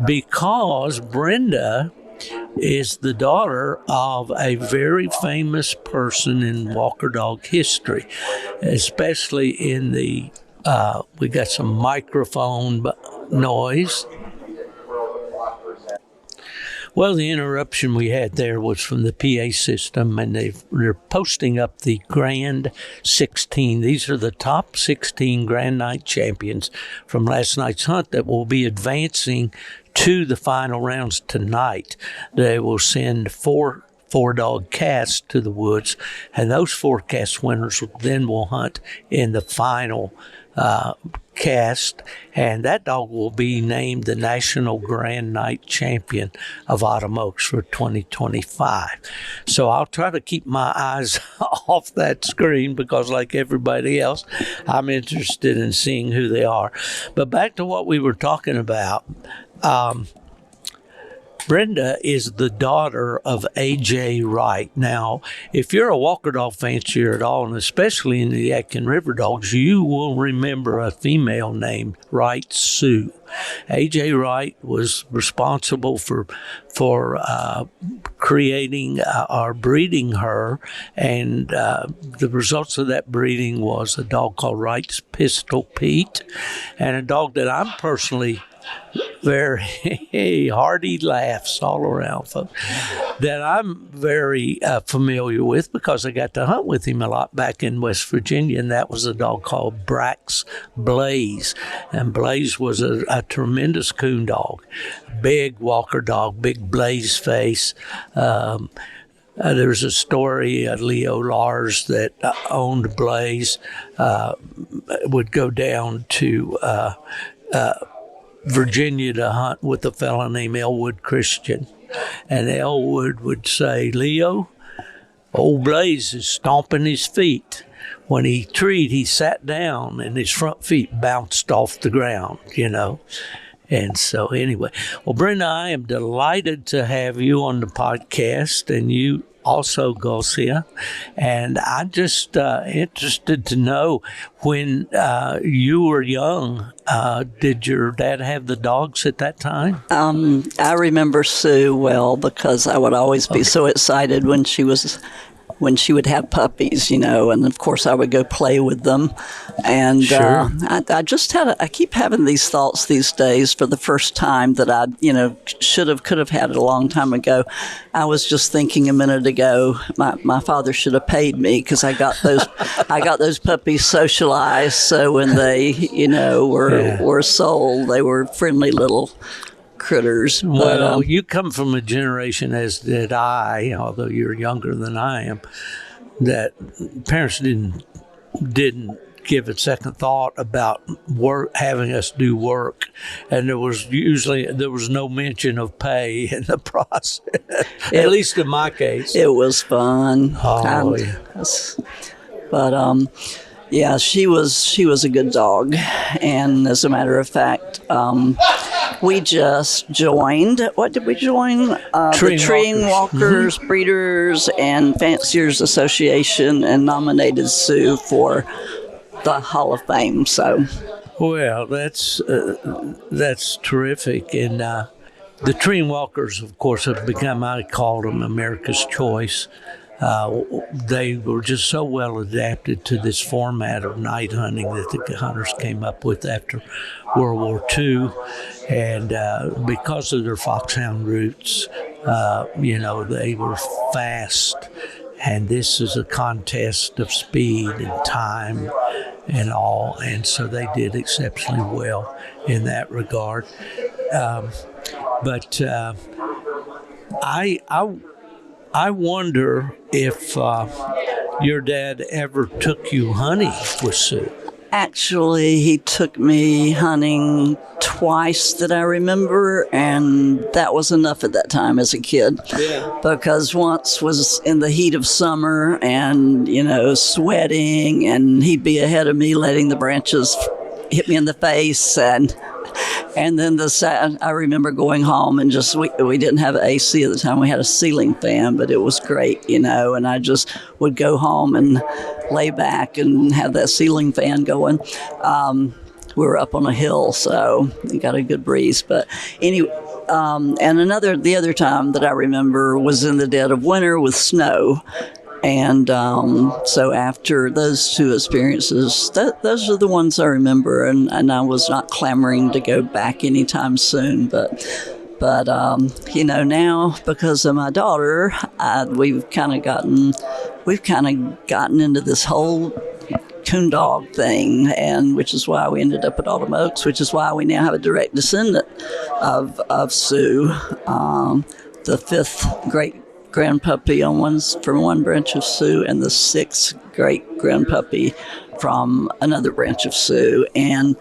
because Brenda is the daughter of a very famous person in Walker dog history, especially in the we got some microphone noise. Well, the interruption we had there was from the PA system, and they're posting up the Grand 16. These are the top 16 Grand Night champions from last night's hunt that will be advancing to the final rounds tonight. They will send four 4-dog cast to the woods, and those 4 cast winners then will hunt in the final cast, and that dog will be named the National Grand Night Champion of Autumn Oaks for 2025. So I'll try to keep my eyes off that screen because, like everybody else, I'm interested in seeing who they are. But back to what we were talking about. Brenda is the daughter of A.J. Wright. Now, if you're a Walker dog fancier at all, and especially in the Yadkin River dogs, you will remember a female named Wright Sue. A.J. Wright was responsible for creating or breeding her, and the results of that breeding was a dog called Wright's Pistol Pete, and a dog that I'm personally very hearty laughs all around, folks, that I'm very familiar with because I got to hunt with him a lot back in West Virginia, and that was a dog called Brax Blaze. And Blaze was a tremendous coon dog, big Walker dog, big Blaze face. There's a story, Leo Lars that owned Blaze would go down to Virginia to hunt with a fellow named Elwood Christian. And Elwood would say, Leo, old Blaze is stomping his feet. When he treed, he sat down and his front feet bounced off the ground, And so anyway, well, Brenda, I am delighted to have you on the podcast, and you also, Gulsea. And I'm just interested to know, when you were young, did your dad have the dogs at that time? I remember Sue well because I would always be so excited when she would have puppies, and of course I would go play with them. And sure. I keep having these thoughts these days for the first time that I, could have had it a long time ago. I was just thinking a minute ago, my father should have paid me because I got those puppies socialized. So when they, were sold, they were friendly little critters. Well, you come from a generation, as did I, although you're younger than I am, that parents didn't give a second thought about having us do work, and there was no mention of pay in the process. At least in my case, it was fun. Oh, yeah. But yeah, she was a good dog, and as a matter of fact, we just joined. What did we join? The Treeing Walkers, Breeders, and Fanciers Association, and nominated Sue for the Hall of Fame. So, well, that's terrific, and the Treeing Walkers, of course, have become, I called them, America's choice. They were just so well adapted to this format of night hunting that the hunters came up with after World War II. And because of their foxhound roots, they were fast. And this is a contest of speed and time and all. And so they did exceptionally well in that regard. But I wonder if your dad ever took you hunting with Sue. Actually, he took me hunting twice that I remember, and that was enough at that time as a kid. Yeah. Because once was in the heat of summer and, sweating, and he'd be ahead of me letting the branches hit me in the face, and then I remember going home and we didn't have AC at the time. We had a ceiling fan, but it was great, and I just would go home and lay back and have that ceiling fan going. We were up on a hill, so we got a good breeze. But anyway, and the other time that I remember was in the dead of winter with snow. And so after those two experiences, those are the ones I remember, and I was not clamoring to go back anytime soon. But now because of my daughter, we've kind of gotten into this whole coon dog thing, and which is why we ended up at Autumn Oaks, which is why we now have a direct descendant of Sue, the fifth great grandpuppy from one branch of Sioux and the 6th great grandpuppy from another branch of Sioux. And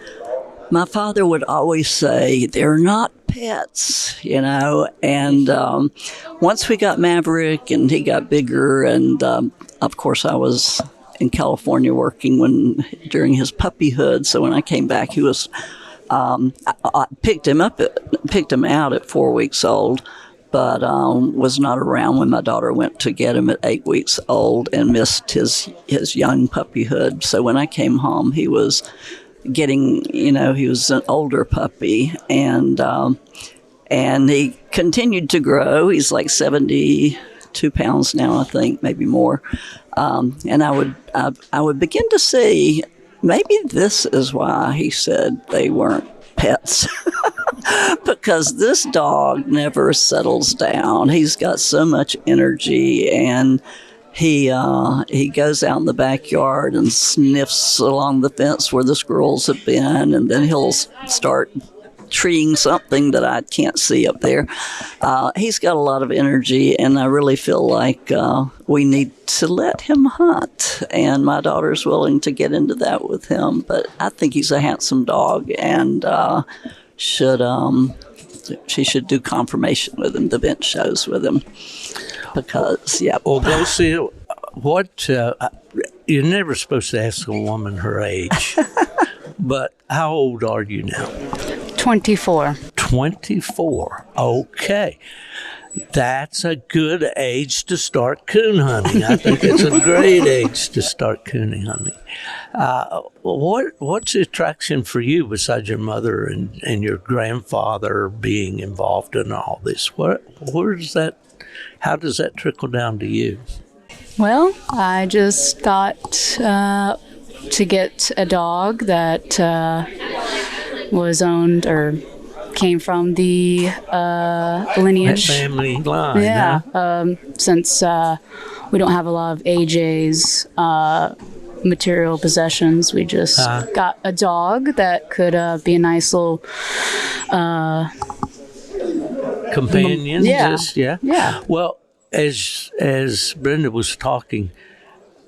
my father would always say, they're not pets, and once we got Maverick and he got bigger, and of course I was in California working during his puppyhood, so when I came back he was I picked him out at 4 weeks old, but was not around when my daughter went to get him at 8 weeks old and missed his young puppyhood. So when I came home, he was he was an older puppy, and he continued to grow. He's like 72 pounds now, I think, maybe more. And I would begin to see, maybe this is why he said they weren't pets. Because this dog never settles down. He's got so much energy, and he goes out in the backyard and sniffs along the fence where the squirrels have been, and then he'll start treeing something that I can't see up there. He's got a lot of energy, and I really feel like we need to let him hunt, and my daughter's willing to get into that with him. But I think he's a handsome dog, and she should do confirmation with him, the bench shows with him. Because, yeah. Well, Gulsea, what you're never supposed to ask a woman her age, but how old are you now? 24. 24. Okay. That's a good age to start coon hunting. I think it's a great age to start coon hunting. What's the attraction for you besides your mother and your grandfather being involved in all this? How does that trickle down to you? Well, I just thought to get a dog that was owned or came from the lineage. Family line. Yeah. Huh? Since we don't have a lot of AJ's material possessions, we just got a dog that could be a nice little companion. Yeah. Yeah. Well, as Brenda was talking,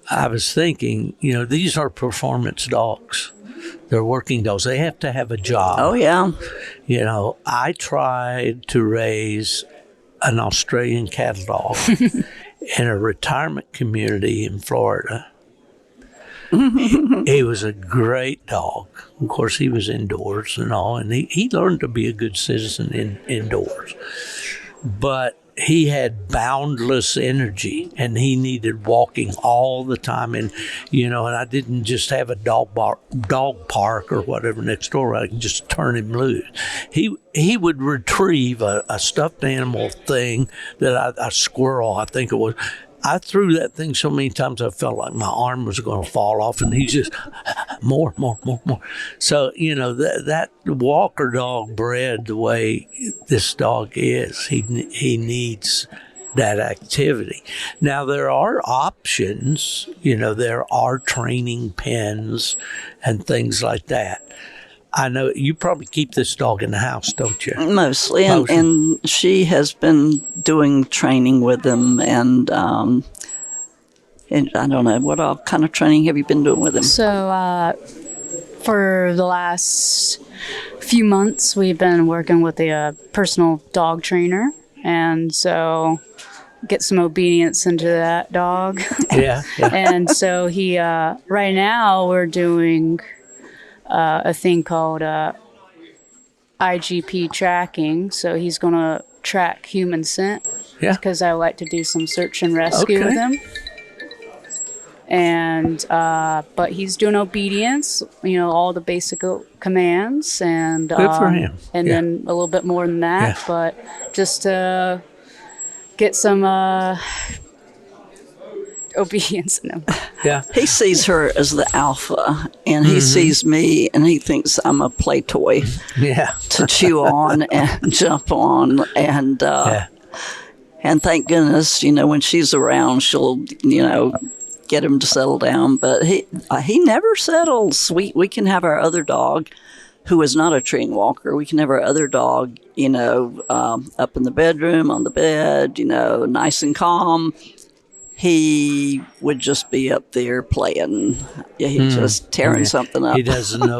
I was thinking, these are performance dogs. They're working dogs. They have to have a job. Oh, yeah. I tried to raise an Australian cattle dog in a retirement community in Florida. He was a great dog. Of course, he was indoors and all, and he learned to be a good citizen indoors. But he had boundless energy, and he needed walking all the time. And I didn't just have a dog park or whatever next door. I could just turn him loose. He would retrieve a stuffed animal thing that a squirrel, I think it was. I threw that thing so many times I felt like my arm was going to fall off, and he just more. So, that Walker dog bred the way this dog is, he needs that activity. Now, there are options, there are training pens and things like that. I know you probably keep this dog in the house, don't you? Mostly. And she has been doing training with him, and I don't know, what all kind of training have you been doing with him? So for the last few months, we've been working with a personal dog trainer, and so get some obedience into that dog. Yeah. And so he, right now we're doing a thing called IGP tracking. So he's going to track human scent. Yeah. Because I like to do some search and rescue with him. And but he's doing obedience, all the basic commands, and good for him. And then a little bit more than that, but just to get some obedience in him. Yeah. He sees her as the alpha, and he sees me, and he thinks I'm a play toy to chew on and jump on. And and thank goodness, when she's around, she'll, get him to settle down. But he never settles. We can have our other dog who was not a trained walker. We can have our other dog, up in the bedroom, on the bed, nice and calm. He would just be up there playing. Yeah, he's just tearing something up. He doesn't know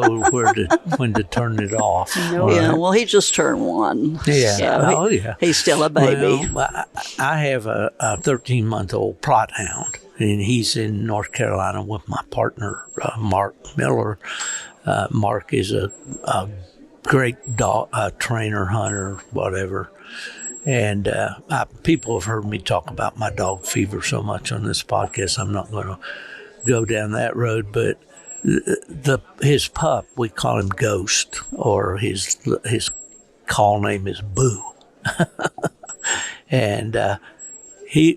when to turn it off. No. Yeah, well, he just turned 1. Yeah. So he's still a baby. Well, I have a 13-month-old Plot Hound, and he's in North Carolina with my partner, Mark Miller. Mark is a great dog trainer, hunter, whatever. And people have heard me talk about my dog fever so much on this podcast. I'm not going to go down that road. But his pup, we call him Ghost, or his call name is Boo. And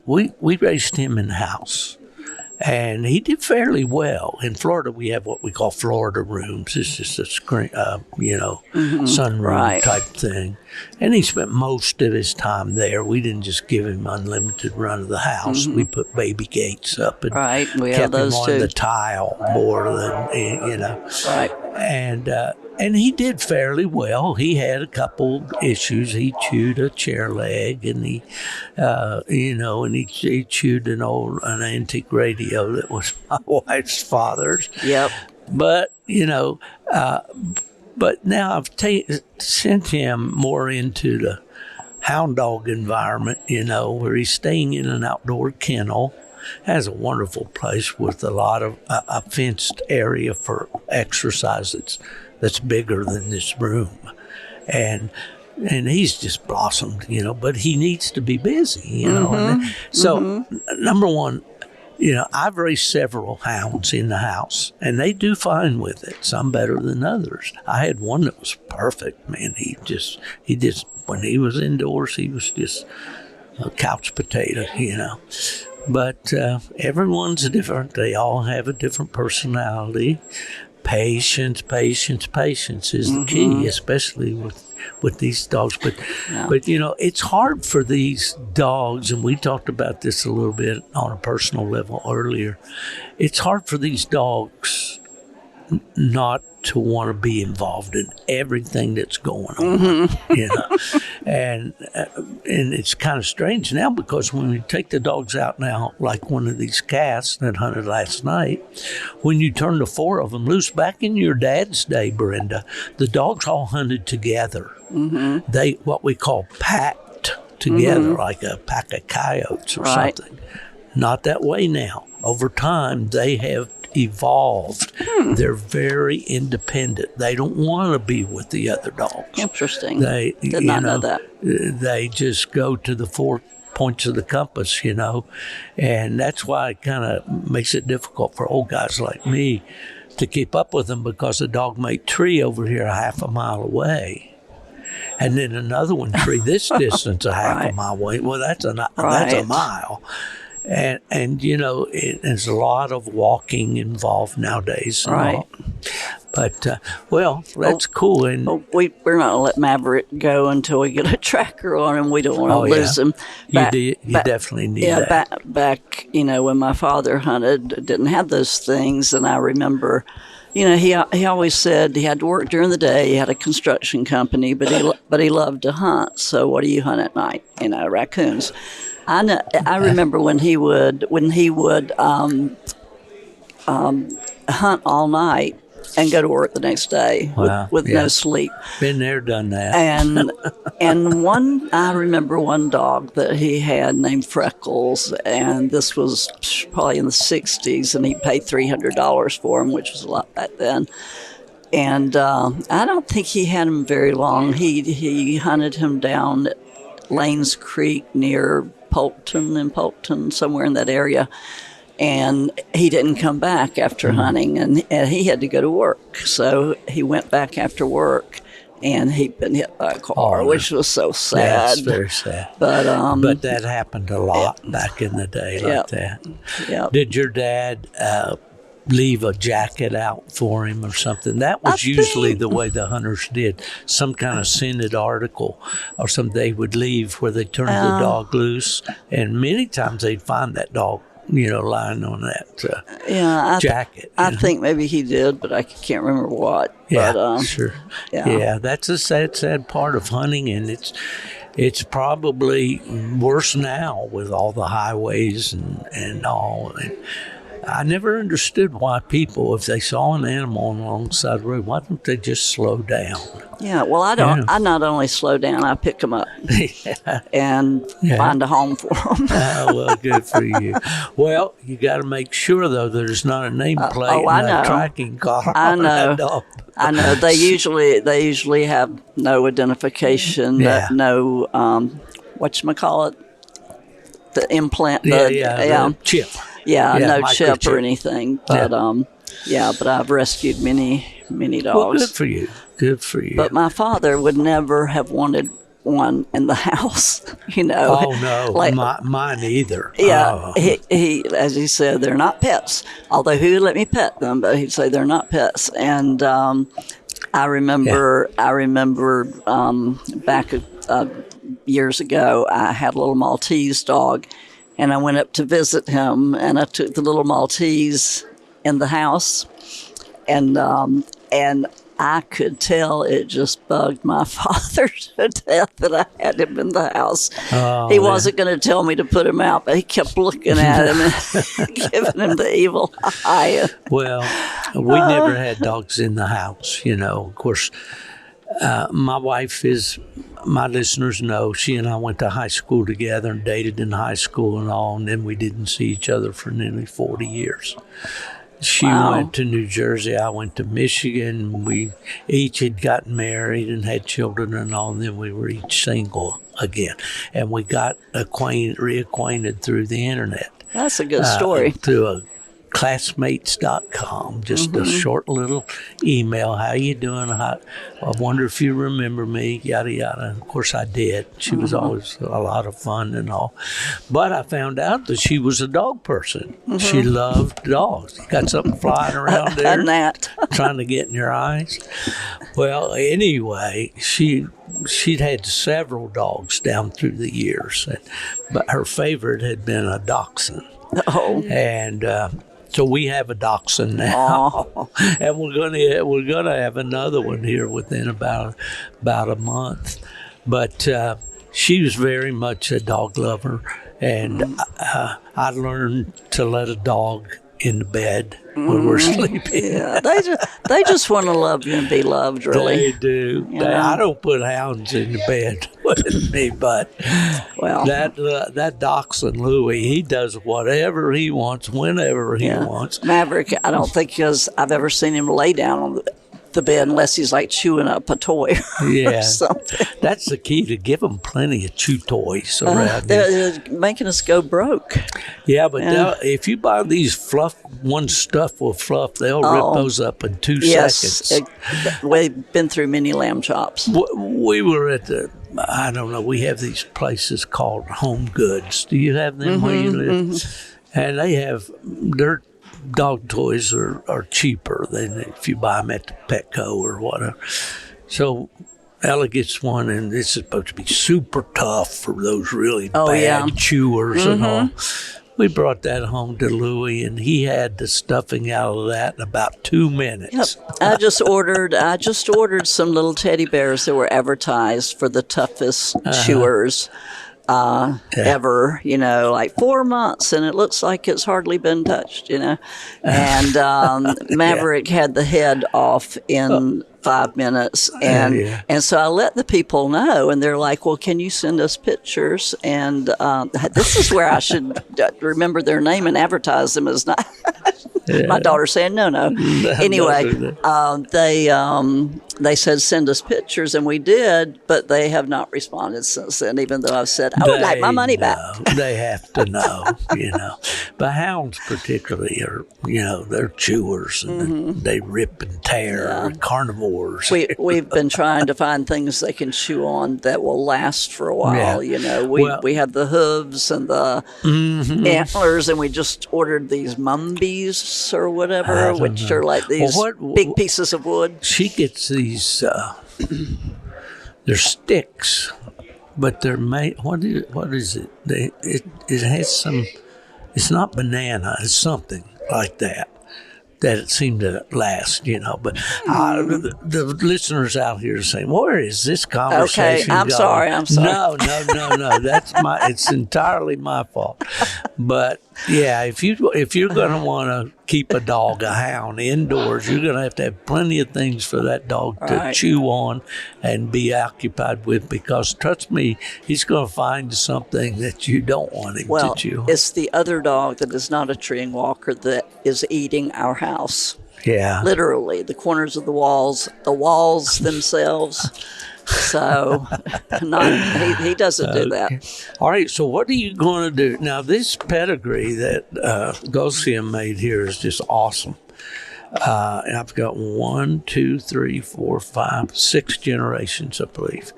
we raised him in the house. And he did fairly well. In Florida, we have what we call Florida rooms. It's just a screen, sunroom type thing. And he spent most of his time there. We didn't just give him unlimited run of the house. We put baby gates up and we have kept those him on too. the tile more than, Right. And he did fairly well. He had a couple issues. He chewed a chair leg, and he chewed an antique radio that was my wife's father's. Yep. But but now I've sent him more into the hound dog environment. Where he's staying in an outdoor kennel. Has a wonderful place with a lot of a fenced area for exercise that's bigger than this room, and he's just blossomed, but he needs to be busy, And so number one, I've raised several hounds in the house, and they do fine with it. Some better than others. I had one that was perfect, man. He just when he was indoors, he was just a couch potato, But everyone's different. They all have a different personality. Patience is the key, especially with these dogs. But it's hard for these dogs, and we talked about this a little bit on a personal level earlier. It's hard for these dogs not to want to be involved in everything that's going on, and it's kind of strange now, because when we take the dogs out now, like one of these casts that hunted last night, when you turn the 4 of them loose, back in your dad's day, Brenda, the dogs all hunted together. They, what we call packed together, like a pack of coyotes or something. Not that way now. Over time, they have evolved. They're very independent. They don't want to be with the other dogs. Interesting. They did not know that. They just go to the 4 points of the compass, and that's why it kind of makes it difficult for old guys like me to keep up with them, because a dog may tree over here a half a mile away, and then another one tree this distance a half a mile away. Well, that's a mile. And there's a lot of walking involved nowadays. But, that's cool. And we're not going to let Maverick go until we get a tracker on him. We don't want to lose him. You definitely need that. Back, when my father hunted, didn't have those things. And I remember, he always said he had to work during the day. He had a construction company, but he loved to hunt. So what do you hunt at night? Raccoons. I remember when he would hunt all night and go to work the next day with no sleep. Been there, done that. And I remember one dog that he had named Freckles, and this was probably in the 60s, and he paid $300 for him, which was a lot back then. And I don't think he had him very long. He hunted him down at Lanes Creek near Polkton, somewhere in that area. And he didn't come back after hunting, and he had to go to work. So he went back after work, and he'd been hit by a car, which was so sad. That's very sad. But that happened a lot back in the day like that. Yep. Did your dad leave a jacket out for him or something? That was usually the way the hunters did. Some kind of scented article or something they would leave where they turned the dog loose, and many times they'd find that dog lying on that Yeah, jacket. I think maybe he did, but I can't remember what. Yeah, but, sure. Yeah. Yeah, that's a sad part of hunting, and it's probably worse now with all the highways and all. And I never understood why people, if they saw an animal alongside the road, why don't they just slow down? Yeah, well, I don't. Yeah. I not only slow down, I pick them up and find a home for them. Well, good for you. Well, you got to make sure though there's not a nameplate I and know. a tracking car. I on know. that dog. I know they usually have no identification, Yeah. no whatchamacallit, the implant, The chip. no chip microchip. or anything. But but I've rescued many dogs. Well, good for you. Good for you. But my father would never have wanted one in the house, Oh no, Like, mine either. yeah, Oh. he, as he said, they're not pets. Although he would let me pet them, but he'd say they're not pets. And I remember back years ago, I had a little Maltese dog, and I went up to visit him, and I took the little Maltese in the house, and I could tell it just bugged my father to death that I had him in the house. Oh, He wasn't going to tell me to put him out, but he kept looking at him and giving him the evil eye. Well, we never had dogs in the house, Of course, my wife my listeners know, she and I went to high school together and dated in high school and all, and then we didn't see each other for nearly 40 years. She went to New Jersey, I went to Michigan. We each had gotten married and had children and all, and then we were each single again. And we got reacquainted through the internet. That's a good story. Through a classmates.com, just a short little email. How you doing? I wonder if you remember me, yada, yada. And of course I did. She was always a lot of fun and all. But I found out that she was a dog person. She loved dogs. You got something flying around there? A gnat. Trying to get in your eyes? Well, anyway, she'd had several dogs down through the years, but her favorite had been a dachshund. Oh. And so we have a dachshund now, and we're gonna have another one here within about a month. But she was very much a dog lover, and I learned to let a dog in the bed when we're sleeping. Yeah, they just want to love you and be loved, really. They do. I don't put hounds in the bed with me, but that dachshund Louie, he does whatever he wants, whenever he wants. Maverick, I don't think I've ever seen him lay down on the bed unless he's like chewing up a toy or something. That's the key, to give them plenty of chew toys around. They're making us go broke. Yeah, but if you buy these ones stuffed with fluff, they'll rip those up in 2 seconds. We've been through many lamb chops. We were at I don't know, we have these places called Home Goods. Do you have them where you live? And they have their dog toys are cheaper than if you buy them at the Petco or whatever. So Ella gets one, and it's supposed to be super tough for those really bad chewers and all. We brought that home to Louie, and he had the stuffing out of that in about 2 minutes. Yep. I just ordered some little teddy bears that were advertised for the toughest chewers ever, like 4 months, and it looks like it's hardly been touched, And Maverick had the head off in 5 minutes, and so I let the people know, and they're like, well, can you send us pictures? And this is where I should remember their name and advertise them as not. My daughter saying no. Anyway, they said send us pictures, and we did, but they have not responded since then, even though I've said I would like my money back. They have to know, But hounds particularly are, they're chewers, and they rip and tear, carnivores. We've been trying to find things they can chew on that will last for a while. We have the hooves and the antlers, and we just ordered these mumbies or whatever, which are like these big pieces of wood. She gets these. They're sticks, but they're made. What is it? It has some. It's not banana. It's something like that it seemed to last, But the listeners out here are saying, "Where is this conversation Okay, I'm sorry. No. It's entirely my fault. But yeah, if you're going to want to keep a dog, a hound, indoors, you're going to have plenty of things for that dog to chew on and be occupied with. Because trust me, he's going to find something that you don't want him to chew on. It's the other dog that is not a treeing walker that is eating our house. Yeah, literally the corners of the walls themselves. So, he doesn't do that. All right. So, what are you going to do now? This pedigree that Gulsea made here is just awesome. And I've got 1, 2, 3, 4, 5, 6 generations, I believe.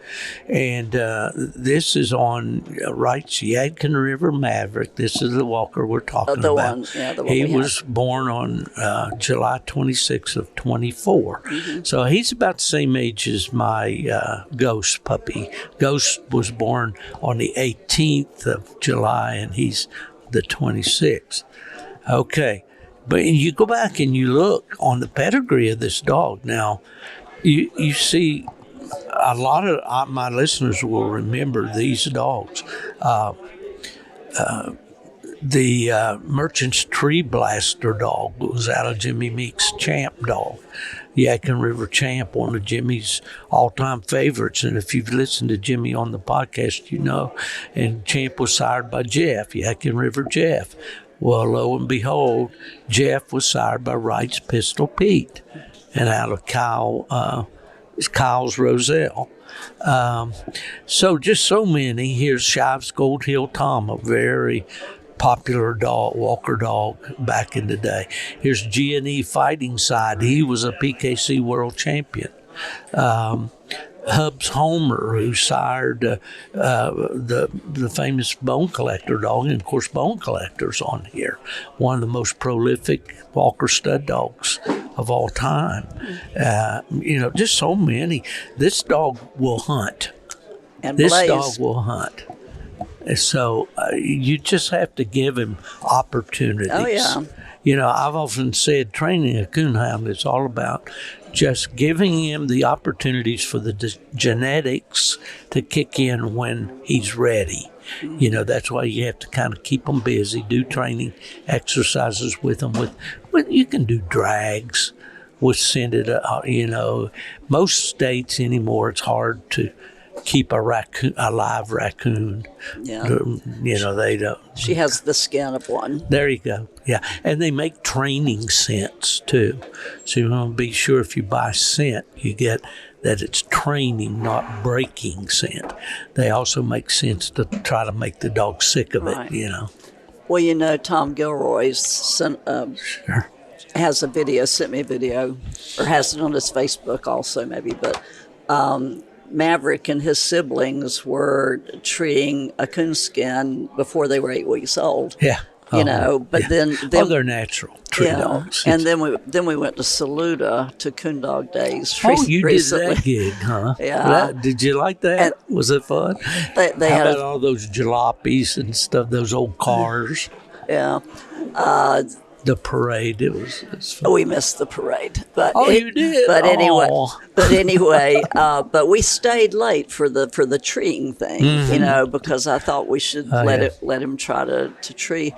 And this is on Wright's Yadkin River Maverick. This is the walker we're talking about. The one he was born on July 26th of 24. Mm-hmm. So he's about the same age as my Ghost puppy. Ghost was born on the 18th of July, and he's the 26th. Okay. But you go back and you look on the pedigree of this dog. Now, you see a lot of my listeners will remember these dogs. The Merchant's Tree Blaster dog was out of Jimmy Meek's Champ dog. Yadkin River Champ, one of Jimmy's all-time favorites. And if you've listened to Jimmy on the podcast, you know. And Champ was sired by Jeff, Yadkin River Jeff. Well, lo and behold, Jeff was sired by Wright's Pistol Pete, and out of Kyle's Roselle. So just so many. Here's Shive's Gold Hill Tom, a very popular dog, walker dog back in the day. Here's G&E Fighting Side. He was a PKC world champion. Hub's Homer, who sired the famous Bone Collector dog, and of course Bone Collector's on here, one of the most prolific walker stud dogs of all time. Just so many. This dog will hunt. And this Blaze. Dog will hunt. So you just have to give him opportunities. Oh yeah. I've often said training a coonhound is all about just giving him the opportunities for the genetics to kick in when he's ready. That's why you have to kind of keep them busy, do training exercises with them. You can do drags with scented, most states anymore, it's hard to keep a live raccoon. Yeah. They don't. She has the skin of one. There you go. Yeah. And they make training scents too. So you want to be sure if you buy scent, you get that it's training, not breaking scent. They also make scents to try to make the dog sick of it, Well, Tom Gilroy's Sure. has a video, sent me a video, or has it on his Facebook also maybe, but Maverick and his siblings were treeing a coonskin before they were 8 weeks old. Yeah. Then they're natural tree dogs. And then we went to Saluda to Coon Dog Days. You recently. did that gig, huh? Yeah. Did you like that? Was it fun? They How had about all those jalopies and stuff? Those old cars. Yeah. The parade. It was fun. We missed the parade, but you did. But anyway, Aw. but we stayed late for the treeing thing, because I thought we should let him try to tree,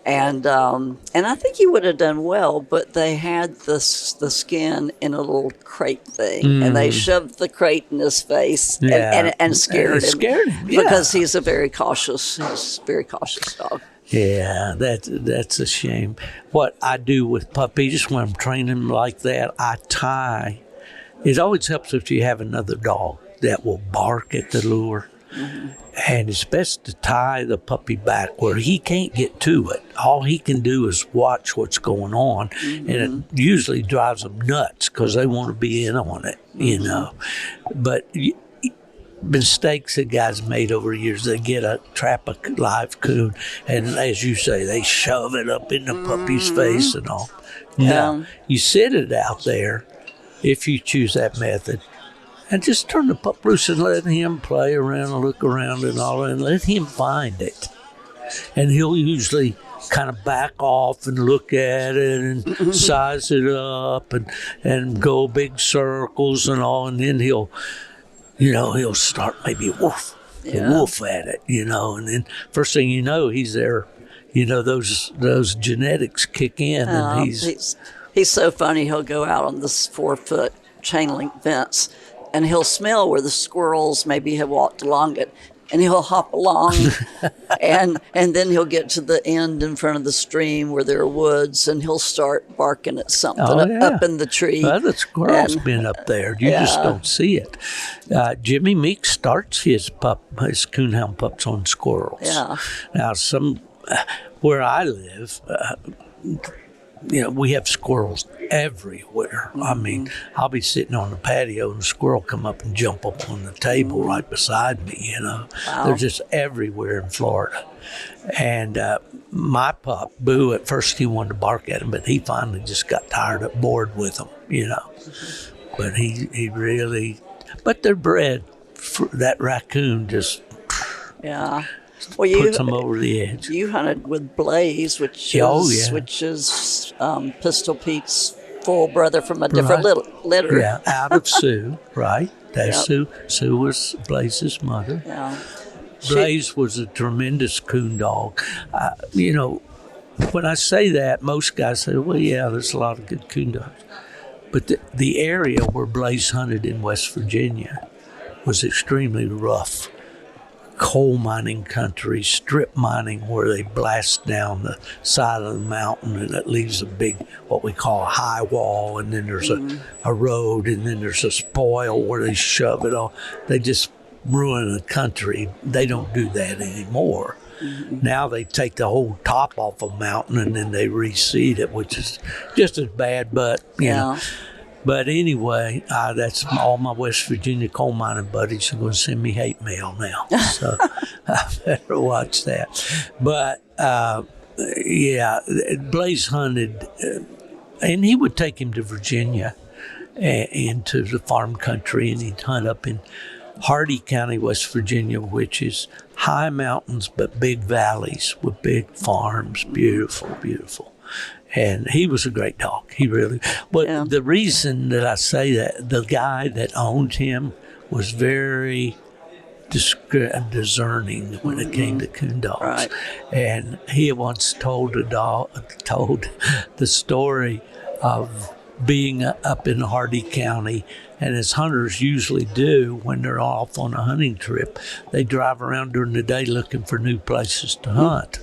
and I think he would have done well, but they had the skin in a little crate thing, and they shoved the crate in his face and scared him. Because he's a very cautious dog. Yeah, that's a shame. What I do with puppies when I'm training them like that, I tie. It always helps if you have another dog that will bark at the lure. Mm-hmm. And it's best to tie the puppy back where he can't get to it. All he can do is watch what's going on. Mm-hmm. And it usually drives them nuts because they want to be in on it, But mistakes that guys made over years, they trap a live coon, and as you say, they shove it up in the puppy's face and all. Now, you sit it out there, if you choose that method, and just turn the pup loose and let him play around and look around and all, and let him find it. And he'll usually kind of back off and look at it and size it up and go big circles and all, and then he'll start maybe woof at it, and then first thing you know, he's there. Those genetics kick in, and he's so funny. He'll go out on this 4-foot chain link fence, and he'll smell where the squirrels maybe have walked along it, and he'll hop along, and then he'll get to the end in front of the stream where there are woods, and he'll start barking at something up in the tree. Well, the squirrel's been up there. You just don't see it. Jimmy Meek starts his coonhound pups on squirrels. Yeah. Now, where I live, we have squirrels everywhere. I mean, I'll be sitting on the patio and a squirrel come up and jump up on the table right beside me, Wow. They're just everywhere in Florida. And my pup, Boo, at first he wanted to bark at him, but he finally just got bored with them, But he really, but they're bred. That raccoon just... Yeah. Puts them over the edge. You hunted with Blaze, which is Pistol Pete's full brother from a different litter. Yeah, out of Sue, right? That's Sue. Sue was Blaze's mother. Yeah. Blaze was a tremendous coon dog. When I say that, most guys say, well, yeah, there's a lot of good coon dogs. But the area where Blaze hunted in West Virginia was extremely rough. Coal mining country, strip mining, where they blast down the side of the mountain and it leaves a big, what we call a high wall, and then there's a road, and then there's a spoil where they shove it all. They just ruin the country. They don't do that anymore. Now they take the whole top off a mountain and then they reseed it, which is just as bad, but you know. But anyway, that's all my West Virginia coal mining buddies are going to send me hate mail now. So I better watch that. But, Blaze hunted, and he would take him to Virginia into the farm country, and he'd hunt up in Hardy County, West Virginia, which is high mountains but big valleys with big farms. Beautiful, beautiful. And he was a great dog. He really. But the reason that I say that, the guy that owned him was very discerning when it came to coon dogs. Right. And he once told the story of being up in Hardy County, and as hunters usually do when they're off on a hunting trip, they drive around during the day looking for new places to hunt.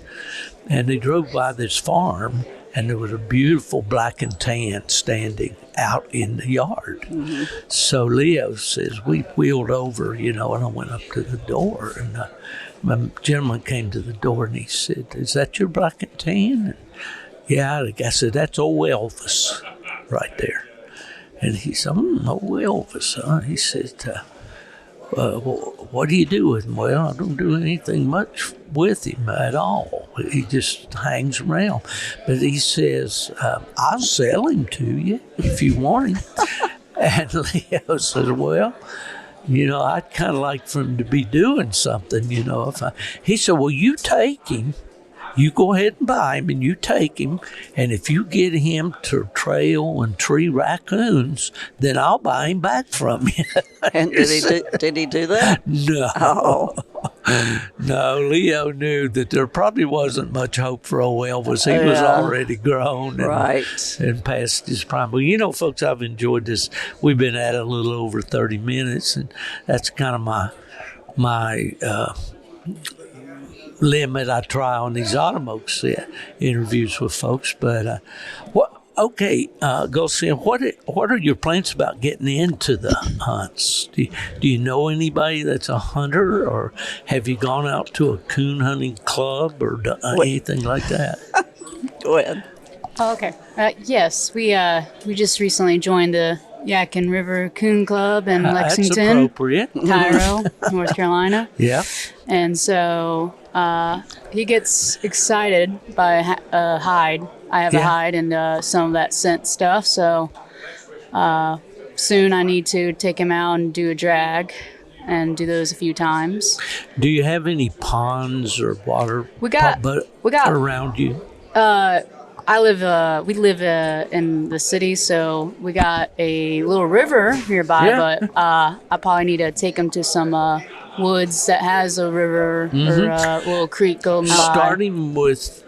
And they drove by this farm, and there was a beautiful black and tan standing out in the yard. Mm-hmm. So Leo says, we wheeled over, and I went up to the door, and my gentleman came to the door, and he said, "Is that your black and tan?" And, yeah, the guy said, "That's old Elvis right there." And he said, "Old Elvis, huh?" He said, what do you do with him? Well, I don't do anything much with him at all. He just hangs around. But he says, I'll sell him to you if you want him. And Leo says, well, I'd kind of like for him to be doing something, He said, well, you take him. You go ahead and buy him, and you take him, and if you get him to trail and tree raccoons, then I'll buy him back from you. And did he do that? No. Oh. No, Leo knew that there probably wasn't much hope for old Elvis. He was already grown and past his prime. But, folks, I've enjoyed this. We've been at it a little over 30 minutes, and that's kind of my limit I try on these Automokes interviews with folks. But Gulsea, what are your plans about getting into the hunts? Do you know anybody that's a hunter, or have you gone out to a coon hunting club or anything like that? Go ahead. Oh, okay. Yes, we just recently joined the Yadkin River Coon Club in Lexington, that's appropriate. Cairo, North Carolina. Yeah. And so he gets excited by a hide. I have a hide and some of that scent stuff. So soon I need to take him out and do a drag and do those a few times. Do you have any ponds or water around you? We live in the city, so we got a little river nearby, but I probably need to take him to some woods that has a river or a little creek going by. Starting with,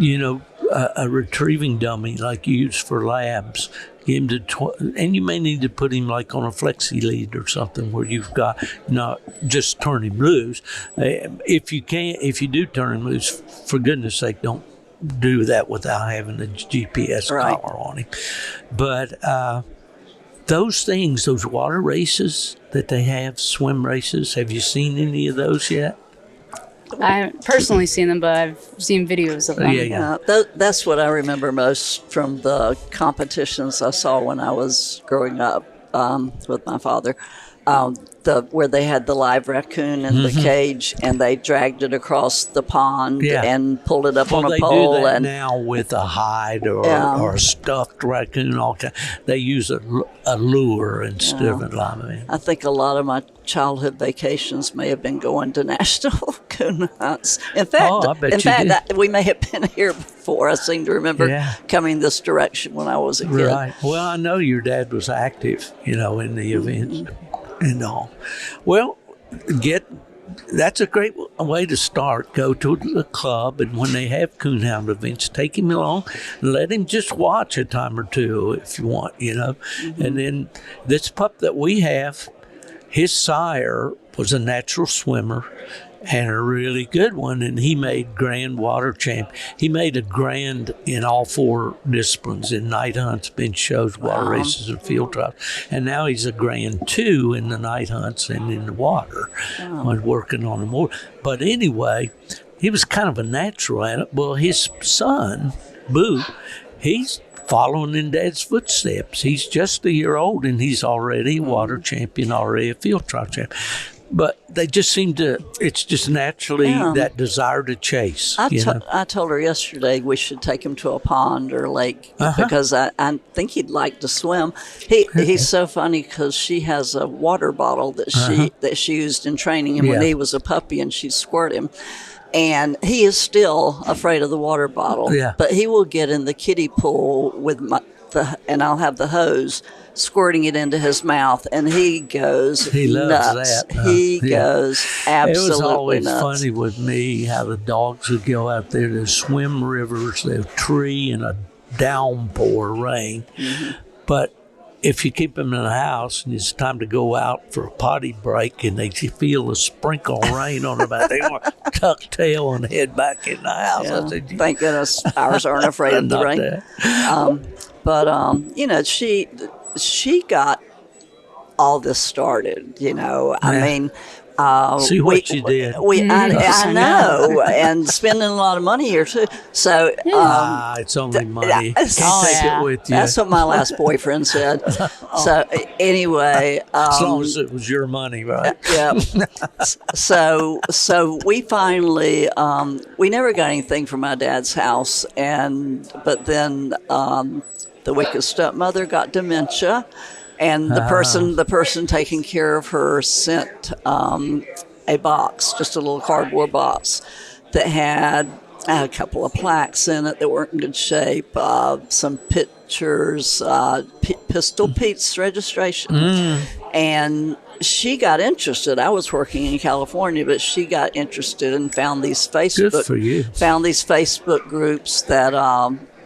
a retrieving dummy like you use for labs. Give him to and you may need to put him like on a flexi lead or something where you've got not just turn him loose. If you do turn him loose, for goodness sake, don't do that without having a GPS collar on him. But those things, those water races that they have, swim races, have you seen any of those yet? I haven't personally seen them, but I've seen videos of them. Yeah. That's what I remember most from the competitions I saw when I was growing up with my father. Where they had the live raccoon in the cage and they dragged it across the pond and pulled it up on a pole. They do that and now with a hide or a stuffed raccoon. They use a lure instead of a live. I think a lot of my childhood vacations may have been going to national coon hunts. In fact, we may have been here before. I seem to remember coming this direction when I was a kid. Right. Well, I know your dad was active, in the events. And all. Well, that's a great way to start. Go to the club, and when they have coonhound events, take him along and let him just watch a time or two if you want, And then this pup that we have, his sire was a natural swimmer and a really good one, and he made grand water champ. He made a grand in all 4 disciplines, in night hunts, bench shows, water races, and field trials. And now he's a grand 2 in the night hunts and in the water. I'm working on him more. But anyway, he was kind of a natural at it. Well, his son, Boo, he's following in Dad's footsteps. He's just a year old, and he's already a water champion, already a field trial champion. But they just seem to, it's just naturally that desire to chase. I told her yesterday we should take him to a pond or lake because I think he'd like to swim. He's so funny because she has a water bottle that she used in training him when he was a puppy, and she squirted him. And he is still afraid of the water bottle. Yeah. But he will get in the kiddie pool with and I'll have the hose squirting it into his mouth, and he goes nuts. He loves that. He goes absolutely nuts. It was always funny with me how the dogs would go out there to swim rivers, a tree and a downpour rain. But if you keep them in the house and it's time to go out for a potty break and they feel a sprinkle of rain on them, they want to tuck tail and head back in the house. Yeah. Thank goodness ours aren't afraid of the rain. But she got all this started. I mean. See what you did. I know, and spending a lot of money here too. So it's only money. Can't take it with you. That's what my last boyfriend said. So anyway, as long as it was your money, right? Yeah. So we finally we never got anything from my dad's house, but then the wicked stepmother got dementia. And the person taking care of her sent a box, just a little cardboard box, that had a couple of plaques in it that weren't in good shape, some pictures, Pistol Pete's registration. And she got interested. I was working in California, but she got interested and found these Facebook groups that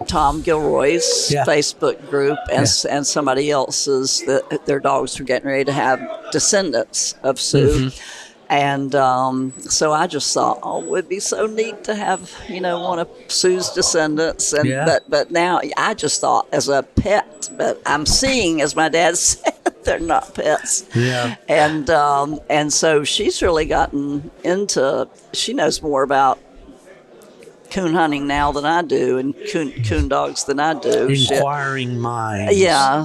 Tom Gilroy's Facebook group and somebody else's that their dogs were getting ready to have descendants of Sue. And so I just thought, it would be so neat to have, one of Sue's descendants. And but now I just thought as a pet, but I'm seeing, as my dad said, they're not pets. Yeah. And so she's really gotten into, she knows more about coon hunting now than I do, and coon dogs than I do. Inquiring minds. Yeah,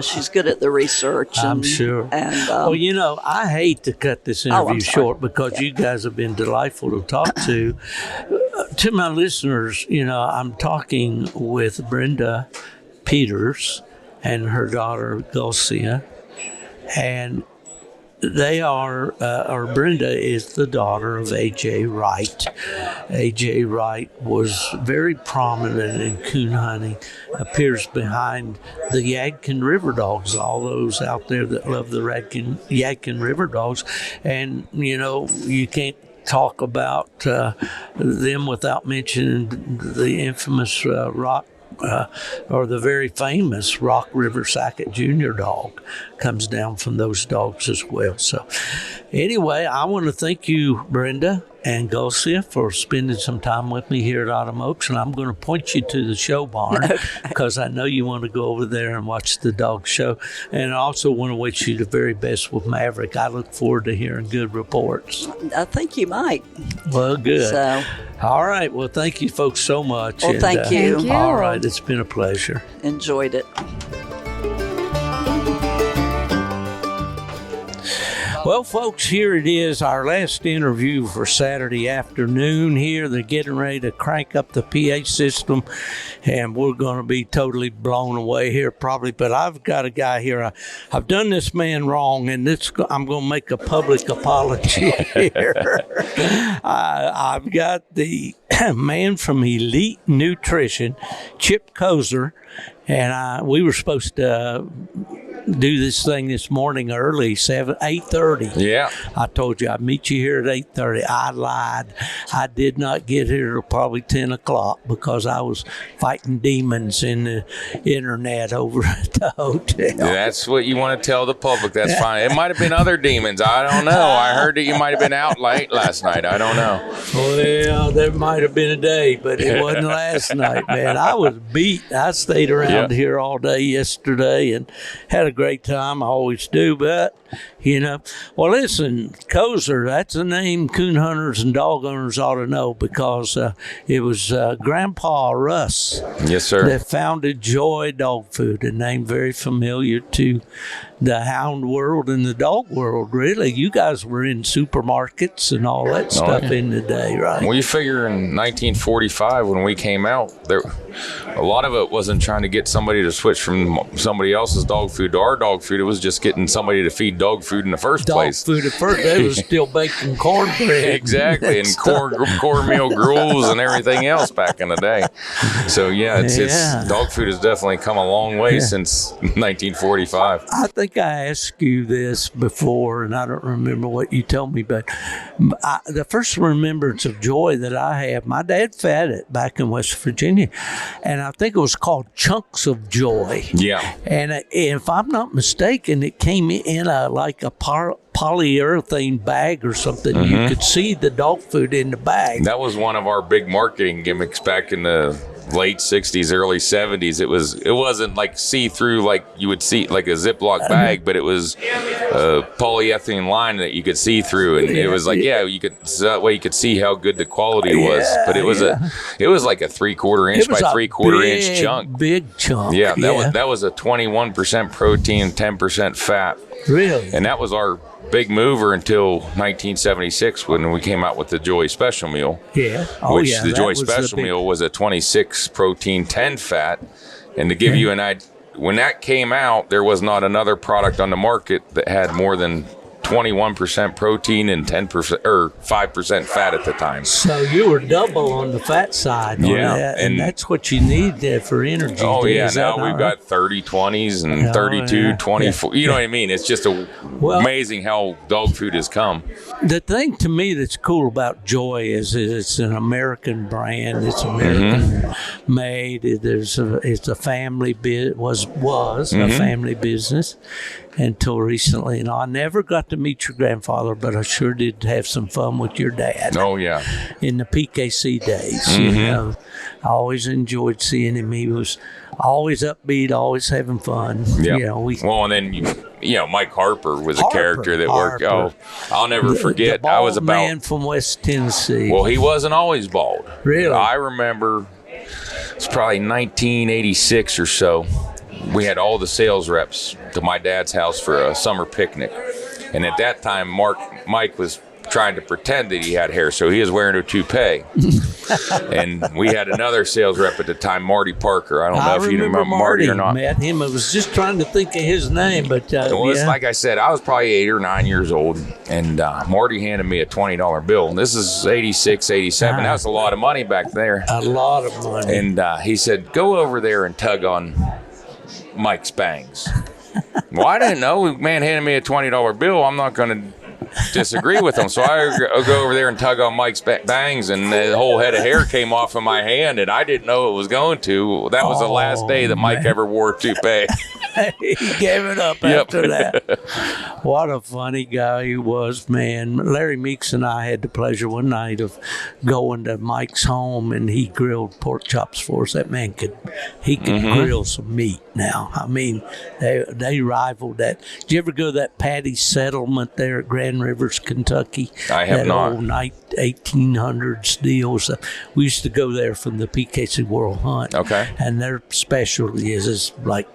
she's good at the research. I'm sure. And I hate to cut this interview short because you guys have been delightful to talk to. To my listeners, I'm talking with Brenda Peters and her daughter Gulsea, and they are, or Brenda is the daughter of A.J. Wright. A.J. Wright was very prominent in coon hunting, appears behind the Yadkin River Dogs, all those out there that love the Yadkin River Dogs. And, you can't talk about them without mentioning the infamous Rock or the very famous Rock River Sackett Jr. dog comes down from those dogs as well. So anyway, I want to thank you, Brenda and Gulsea, for spending some time with me here at Autumn Oaks, and I'm going to point you to the show barn because I know you want to go over there and watch the dog show. And I also want to wish you the very best with Maverick. I look forward to hearing good reports. I think you might. Well, good. So, all right. Well, thank you folks so much. well, thank you. Thank you. All right. It's been a pleasure. Enjoyed it. Well, folks, here it is, our last interview for Saturday afternoon here. They're getting ready to crank up the PA system, and we're going to be totally blown away here probably. But I've got a guy here. I've done this man wrong, and I'm going to make a public apology here. I've got the man from Elite Nutrition, Chip Kohser, and we were supposed to do this thing this morning early, 8:30. Yeah. I told you I'd meet you here at 8:30. I lied. I did not get here till probably 10 o'clock because I was fighting demons in the internet over at the hotel. That's what you want to tell the public. That's fine. It might have been other demons. I don't know. I heard that you might have been out late last night. I don't know. Well, there might have been a day, but it wasn't last night, man. I was beat. I stayed around here all day yesterday and had a great time. I always do, but well, listen, Kohser, that's a name coon hunters and dog owners ought to know because it was Grandpa Russ, yes, sir, that founded Joy Dog Food, a name very familiar to the hound world and the dog world. Really, you guys were in supermarkets and all that stuff in the day, right? Well, you figure in 1945 when we came out, a lot of it wasn't trying to get somebody to switch from somebody else's dog food to our dog food. It was just getting somebody to feed dog food in the first place. Dog food at first, they was still baking cornbread. Exactly, and cornmeal gruels and everything else back in the day. So it's dog food has definitely come a long way since 1945. I think I asked you this before, and I don't remember what you told me, but the first remembrance of Joy that I have, my dad fed it back in West Virginia, and I think it was called Chunks of Joy. Yeah. And if I'm not mistaken, it came in like a polyurethane bag or something. Mm-hmm. You could see the dog food in the bag. That was one of our big marketing gimmicks back in the late 60s, early 70s. It wasn't like see-through like you would see like a Ziploc bag, but it was a polyethylene line that you could see through, and it was like you could, so that way you could see how good the quality was. But it was like a 3/4 inch by 3/4 inch chunk. Big chunk. Yeah, that was a 21% protein, 10% fat. Really? And that was our big mover until 1976 when we came out with the Joy Special Meal. Yeah. The Joy Special Meal was a 26 protein, 10 fat. And to give you an idea, when that came out, there was not another product on the market that had more than 21% protein and 10% or 5% fat at the time. So you were double on the fat side. And that's what you need for energy. Oh, yeah. Now we've got 30/20s and 32/24. You know what I mean? It's just amazing how dog food has come. The thing to me that's cool about Joy is it's an American brand. It's American made. It's a family was a family business until recently. And I never got to meet your grandfather, but I sure did have some fun with your dad. Oh, yeah. In the PKC days. I always enjoyed seeing him. He was always upbeat, always having fun. Yeah. And then, Mike Harper was a character that worked. Oh, I'll never forget. The bald man from West Tennessee. Well, he wasn't always bald. Really? I remember it's probably 1986 or so. We had all the sales reps to my dad's house for a summer picnic. And at that time, Mike was trying to pretend that he had hair, so he was wearing a toupee. And we had another sales rep at the time, Marty Parker. I don't know if you remember Marty or not. Met him. I was just trying to think of his name, but Well, it's like I said, I was probably 8 or 9 years old, and Marty handed me a $20 bill. And this is 86, 87. That was a lot of money back there. a lot of money. And he said, go over there and tug on Mike's bangs. Well, I didn't know. Man handed me a $20 bill. I'm not going to disagree with him. So I go over there and tug on Mike's bangs, and the whole head of hair came off of my hand, and I didn't know it was going to. That was the last day that Mike ever wore a toupee. He gave it up after that. What a funny guy he was, man. Larry Meeks and I had the pleasure one night of going to Mike's home, and he grilled pork chops for us. That man could grill some meat now. I mean, they rivaled that. Did you ever go to that Patty Settlement there at Grand Rivers, Kentucky? I have not. That old 1800s deals. We used to go there from the PKC World Hunt. Okay. And their specialty is like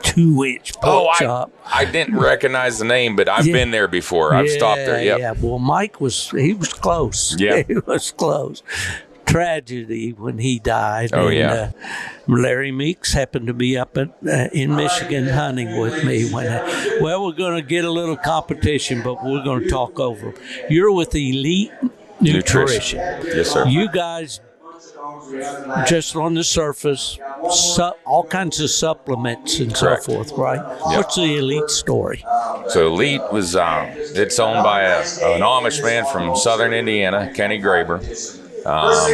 2-inch pork chop. I didn't recognize the name, but I've been there before. I've stopped there. Yep. Yeah. Well, Mike was close. Yeah. He was close. Tragedy when he died. Oh, yeah. Larry Meeks happened to be up in Michigan hunting with me when. We're going to get a little competition, but we're going to talk over. You're with Elite Nutrition. Yes, sir. You guys, just on the surface, all kinds of supplements and Correct. so forth, right? What's the Elite story? So Elite was it's owned by an Amish man from southern Indiana, Kenny Graber.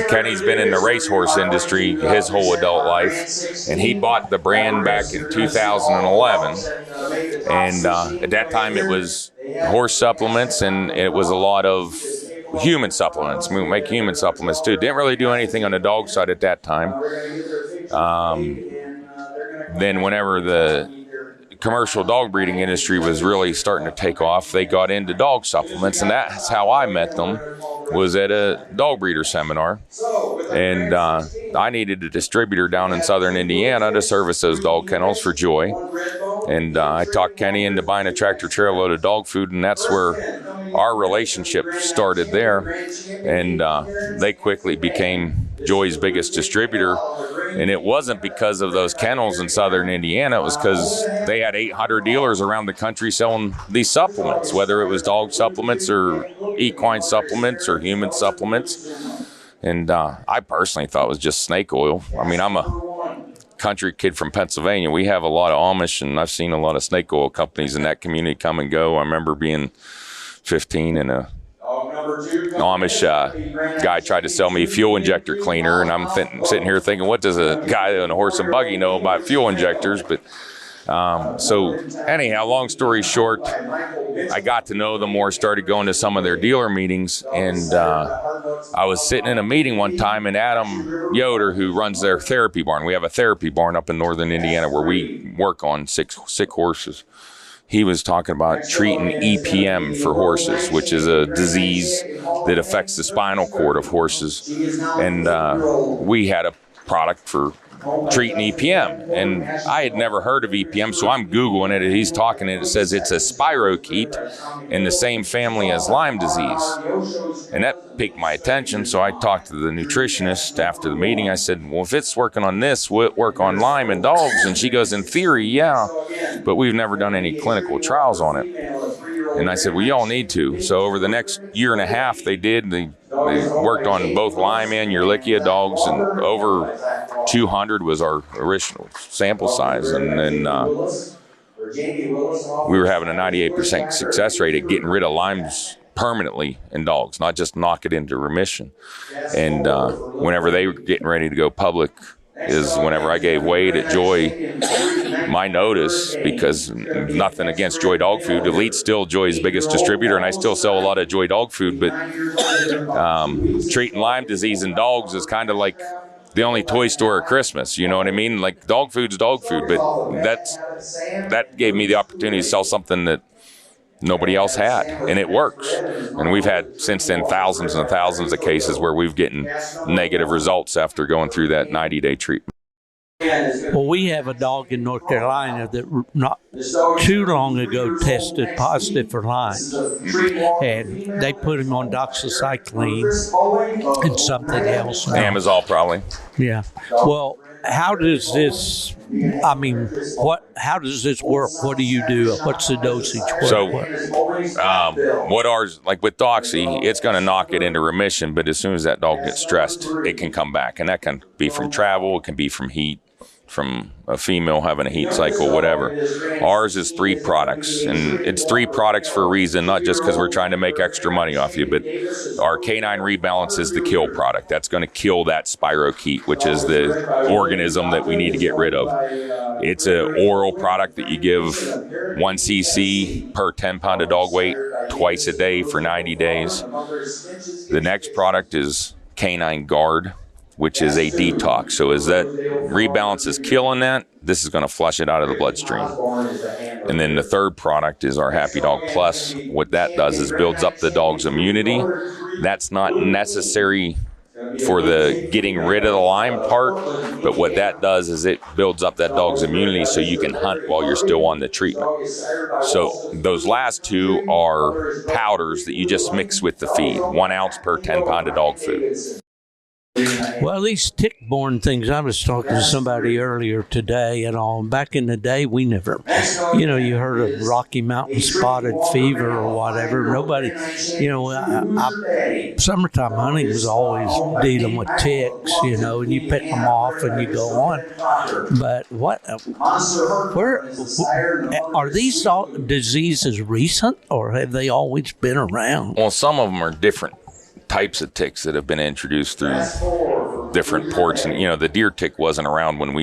Kenny's been in the racehorse industry his whole adult life, and he bought the brand back in 2011. And at that time, it was horse supplements, and it was a lot of human supplements. We make human supplements too. Didn't really do anything on the dog side at that time. Then whenever the commercial dog breeding industry was really starting to take off, they got into dog supplements, and that's how I met them, was at a dog breeder seminar. And I needed a distributor down in southern Indiana to service those dog kennels for Joy. And I talked Kenny into buying a tractor trailer load of dog food, and that's where our relationship started there. And they quickly became Joy's biggest distributor. And it wasn't because of those kennels in southern Indiana. It was because they had 800 dealers around the country selling these supplements, whether it was dog supplements or equine supplements or human supplements. And I personally thought it was just snake oil. I mean, I'm a country kid from Pennsylvania. We have a lot of Amish, and I've seen a lot of snake oil companies in that community come and go. I remember being 15 and a Amish guy tried to sell me fuel injector cleaner, and I'm sitting here thinking, what does a guy on a horse and buggy know about fuel injectors? But so anyhow, long story short, I got to know them more, started going to some of their dealer meetings, and I was sitting in a meeting one time, and Adam Yoder, who runs their therapy barn, we have a therapy barn up in northern Indiana where we work on sick horses. He was talking about treating EPM for horses, which is a disease that affects the spinal cord of horses. And we had a product for treating EPM. And I had never heard of EPM, so I'm Googling it, and he's talking, and it says it's a spirochete in the same family as Lyme disease. And that piqued my attention, so I talked to the nutritionist after the meeting. I said, well, if it's working on this, will it work on Lyme in dogs? And she goes, in theory, yeah, but we've never done any clinical trials on it. And I said, well, y'all need to. So over the next year and a half, they did. They worked on both Lyme and Ehrlichia dogs, and over 200 was our original sample size. And then we were having a 98% success rate at getting rid of Lyme's permanently in dogs, not just knock it into remission. And whenever they were getting ready to go public is whenever I gave Wade at Joy my notice, because nothing against Joy Dog Food. Elite's still Joy's biggest distributor, and I still sell a lot of Joy Dog Food, but treating Lyme disease in dogs is kind of like the only toy store at Christmas, you know what I mean? Like, dog food's dog food, but that gave me the opportunity to sell something that nobody else had, and it works. And we've had since then thousands and thousands of cases where we've gotten negative results after going through that 90-day treatment. Well, we have a dog in North Carolina that not too long ago tested positive for Lyme, and they put him on doxycycline and something else. Amazol probably. Yeah. Well, how does this? I mean, how does this work? What do you do? What's the dosage? What ours, like with Doxy, it's going to knock it into remission, but as soon as that dog gets stressed, it can come back. And that can be from travel, it can be from heat, from a female having a heat cycle, whatever. Ours is 3 products, and it's 3 products for a reason, not just because we're trying to make extra money off you, but our Canine Rebalance is the kill product. That's going to kill that spirochete, which is the organism that we need to get rid of. It's an oral product that you give 1 cc per 10 pound of dog weight twice a day for 90 days. The next product is Canine Guard, which is a detox. So as that Rebalance is killing that, this is going to flush it out of the bloodstream. And then the third product is our Happy Dog Plus. What that does is builds up the dog's immunity. That's not necessary for the getting rid of the Lyme part, but what that does is it builds up that dog's immunity so you can hunt while you're still on the treatment. So those last 2 are powders that you just mix with the feed, 1 ounce per 10 pound of dog food. Well, these tick-borne things, I was talking to somebody earlier today and all. Back in the day, we never, you heard of Rocky Mountain spotted fever or whatever. Nobody, summertime hunting was always dealing with ticks, and you pick them off and you go on. But where are these diseases recent, or have they always been around? Well, some of them are different types of ticks that have been introduced through different ports, and the deer tick wasn't around when I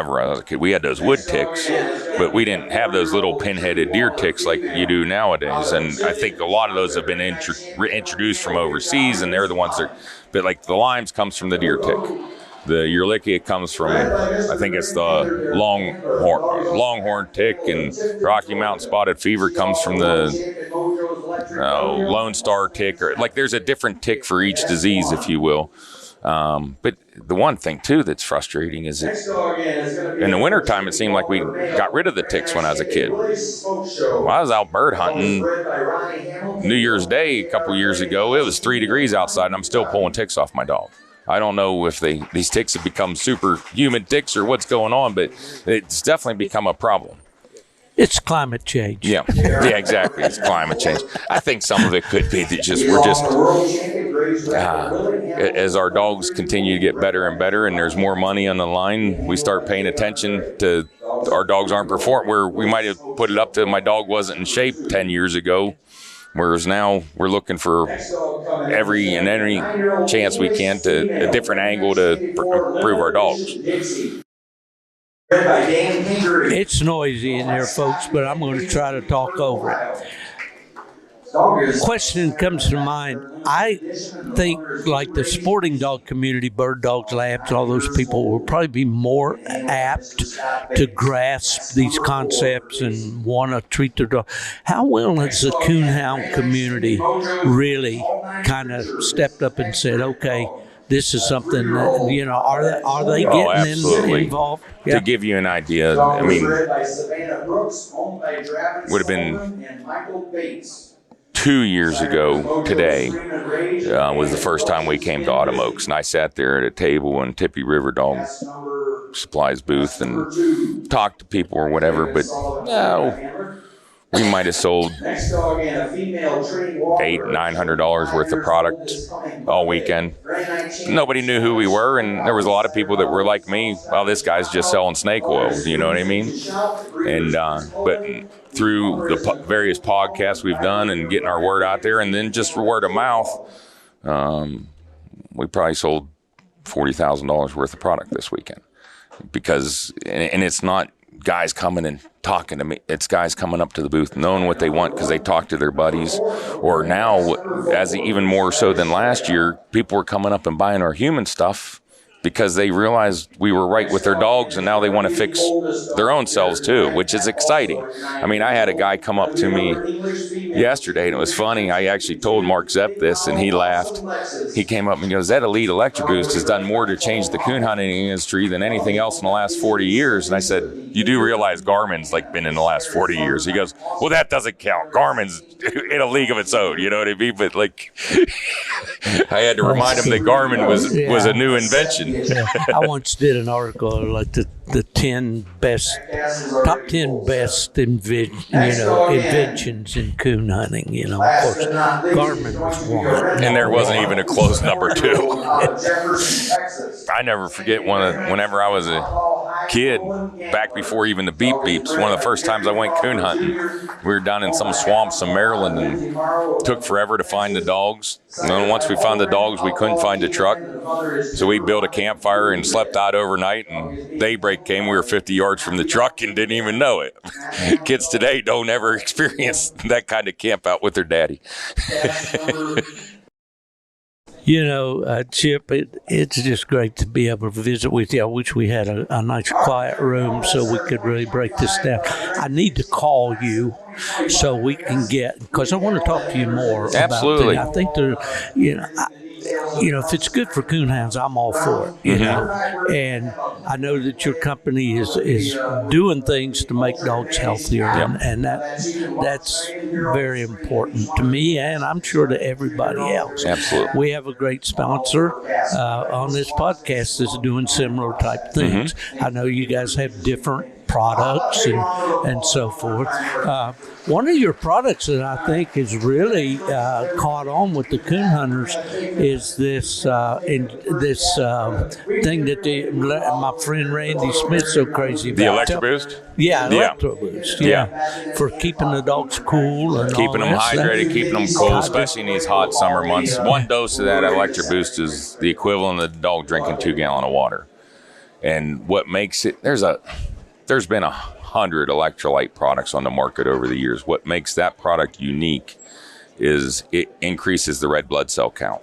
was a kid. We had those wood ticks, but we didn't have those little pin-headed deer ticks like you do nowadays. And I think a lot of those have been introduced from overseas, and they're the ones but like the Lyme's comes from the deer tick. The Ehrlichia comes from, I think it's the longhorn tick, and Rocky Mountain spotted fever comes from the Lone Star tick, or like there's a different tick for each disease, if you will. But the one thing too that's frustrating is that in the wintertime, it seemed like we got rid of the ticks when I was a kid. Well, I was out bird hunting New Year's Day a couple years ago. It was 3 degrees outside, and I'm still pulling ticks off my dog. I don't know if these ticks have become superhuman ticks or what's going on, but it's definitely become a problem. It's climate change. Yeah, exactly. It's climate change. I think some of it could be that as our dogs continue to get better and better, and there's more money on the line, we start paying attention to our dogs aren't performing. Where we might have put it up to my dog wasn't in shape 10 years ago. Whereas now we're looking for every chance we can to a different angle to improve our dogs. It's noisy in there, folks, but I'm going to try to talk over it. Question comes to mind. I think like the sporting dog community, bird dogs, labs, all those people will probably be more apt to grasp these concepts and want to treat their dog. How well has the Coonhound community really kind of stepped up and said, okay, this is something that, are they getting involved? Yeah. To give you an idea, I mean, would have been 2 years ago today was the first time we came to Autumn Oaks, and I sat there at a table in Tippy River Dog Supplies booth and talked to people or whatever, but we might have sold $800-900 worth of product all weekend. Nobody knew who we were, and there was a lot of people that were like me. Well, this guy's just selling snake oil, you know what I mean? And but through the various podcasts we've done and getting our word out there, and then just word of mouth, we probably sold $40,000 worth of product this weekend. Because, and it's not guys coming and talking to me. It's guys coming up to the booth knowing what they want because they talk to their buddies. Or now, as even more so than last year, people were coming up and buying our human stuff because they realized we were right with their dogs, and now they want to fix their own selves too, which is exciting. I mean, I had a guy come up to me yesterday, and it was funny. I actually told Mark Zepp this, and he laughed. He came up and goes, "That Elite Electric Boost has done more to change the coon hunting industry than anything else in the last 40 years." And I said, "You do realize Garmin's like been in the last 40 years?" He goes, "Well, that doesn't count. Garmin's in a league of its own." You know what I mean? But like, I had to remind him that Garmin was a new invention. Yeah. I once did an article like the top 10 best inventions in coon hunting. You know, of course, Garmin was one, and there wasn't even a close number 2. I never forget whenever I was a kid, back before even the beep beeps. One of the first times I went coon hunting, we were down in some swamps in Maryland, and took forever to find the dogs. And then once we found the dogs, we couldn't find the truck, so we built a campfire and slept out overnight. And daybreak came, we were 50 yards from the truck and didn't even know it. Kids today don't ever experience that kind of camp out with their daddy. You know, Chip, it's just great to be able to visit with you. I wish we had a nice quiet room so we could really break this down. I need to call you so we can because I want to talk to you more. Absolutely. About things. I think if it's good for coonhounds, I'm all for it. You know, and I know that your company is doing things to make dogs healthier, and that's very important to me, and I'm sure to everybody else. Absolutely. We have a great sponsor on this podcast that's doing similar type things. I know you guys have different products and so forth. One of your products that I think has really caught on with the coon hunters is this thing that my friend Randy Smith's so crazy about. The Electro Boost? Yeah, Electro Boost. Yeah. For keeping the dogs cool and keeping them hydrated, keeping them cool, especially in these hot summer months. One dose of that Electro Boost is the equivalent of the dog drinking 2 gallons of water. And what makes it, there's been 100 electrolyte products on the market over the years. What makes that product unique is it increases the red blood cell count.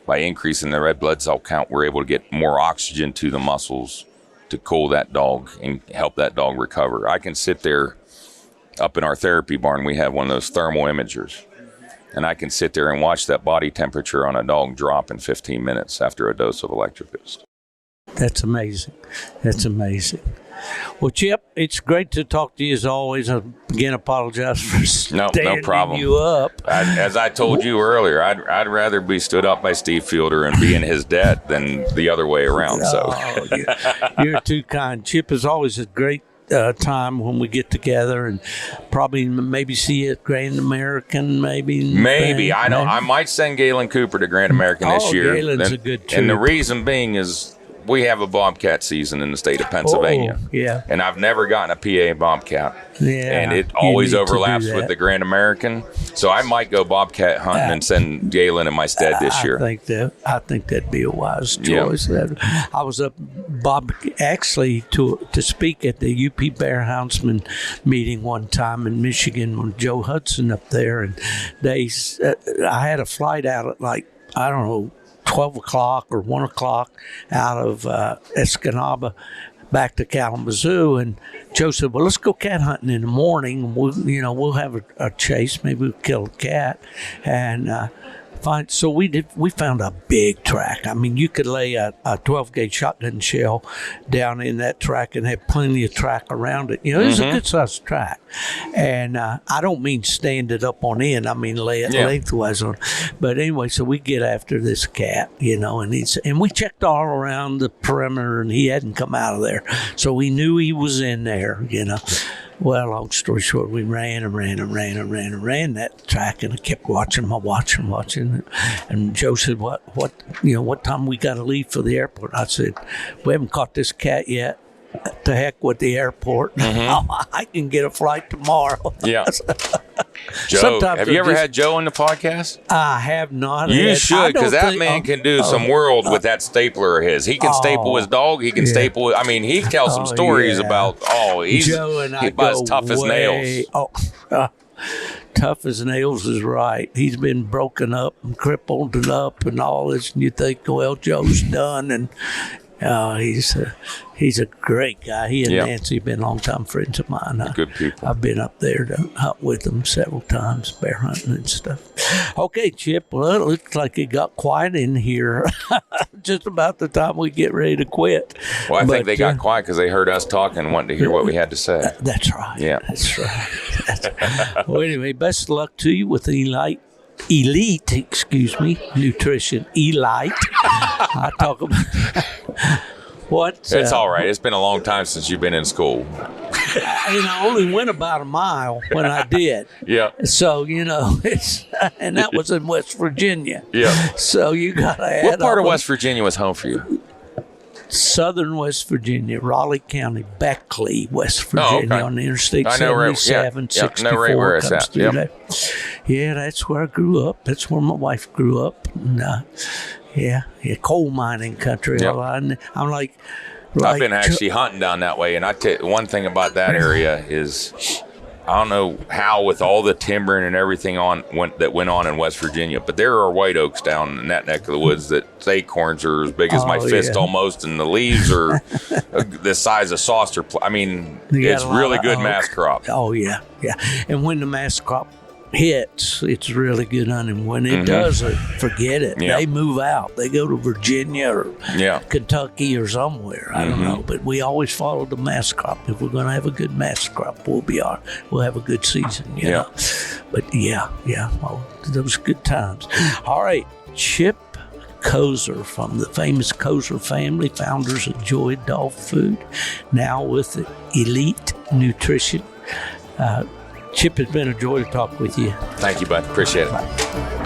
By increasing the red blood cell count, we're able to get more oxygen to the muscles to cool that dog and help that dog recover. I can sit there up in our therapy barn. We have one of those thermal imagers, and I can sit there and watch that body temperature on a dog drop in 15 minutes after a dose of Electro Boost. That's amazing. That's amazing. Well, Chip, it's great to talk to you as always. I again apologize for standing you up. As I told you earlier, I'd rather be stood up by Steve Fielder and be in his debt than the other way around. So you're too kind. Chip is always a great time when we get together, and probably maybe see you at Grand American. Maybe I might send Galen Cooper to Grand American this year. Galen's a good trip. And the reason being is we have a bobcat season in the state of Pennsylvania. And I've never gotten a PA bobcat. And it always overlaps with the Grand American. So I might go bobcat hunting and send Galen in my stead this year. I think that'd be a wise choice. I was up actually to speak at the UP Bear Houndsman meeting one time in Michigan with Joe Hudson up there, and I had a flight out at 12 o'clock or 1 o'clock out of Escanaba back to Kalamazoo, and Joe said, "Well, let's go cat hunting in the morning. We'll have a chase. Maybe we'll kill a cat." And so we found a big track. I mean, you could lay a 12 gauge shotgun shell down in that track and have plenty of track around it. It's a good sized track. And I don't mean stand it up on end. I mean lay it lengthwise on. But anyway, so we get after this cat, and we checked all around the perimeter, and he hadn't come out of there. So we knew he was in there, Well, long story short, we ran that track, and I kept watching. And Joe said, what time we got to leave for the airport? I said, we haven't caught this cat yet. To heck with the airport. I can get a flight tomorrow. Joe, have you ever had Joe on the podcast? I have not. You should, because that man can do some world with that stapler of his. He can staple his dog. He can staple. I mean, he tells some stories about. Joe and I go tough as nails. Tough as nails is right. He's been broken up and crippled and all this, and you think, well, Joe's done, and He's a great guy. He and Yeah. Nancy have been longtime friends of mine. Good people. I've been up there to hunt with them several times, bear hunting and stuff. Okay, Chip. Well, it looks like it got quiet in here just about the time we get ready to quit. Well, I think they got quiet because they heard us talking and wanted to hear what we had to say. That's right. Yeah. That's right. Well, anyway, best of luck to you with the elite, nutrition. Elite. I talk about what? It's all right. It's been a long time since you've been in school. And I only went about a mile when I did. Yeah. So, and that was in West Virginia. Yeah. So you got to add What part up of West Virginia was home for you? Southern West Virginia, Raleigh County, Beckley, West Virginia, okay. on the Interstate I know where- 77, yeah, 64 know right where it's comes at. through Yep. there. Yeah, that's where I grew up. That's where my wife grew up. And, coal mining country. Yep. I'm like I've been actually hunting down that way, and one thing about that area is I don't know how with all the timbering and everything that went on in West Virginia, but there are white oaks down in that neck of the woods that acorns are as big as my fist almost, and the leaves are the size of saucer. I mean, it's really good mass crop. Oh yeah, yeah. And when the mass crop hits, it's really good hunting. When it doesn't, forget it. Yeah. They move out. They go to Virginia or Kentucky or somewhere. I don't know. But we always follow the mass crop. If we're going to have a good mass crop, we'll have a good season. You know? But well, those good times. All right, Chip Kohser from the famous Kohser family, founders of Joy Dog Food, now with Elite Nutrition. Chip, it's been a joy to talk with you. Thank you, bud. Appreciate it.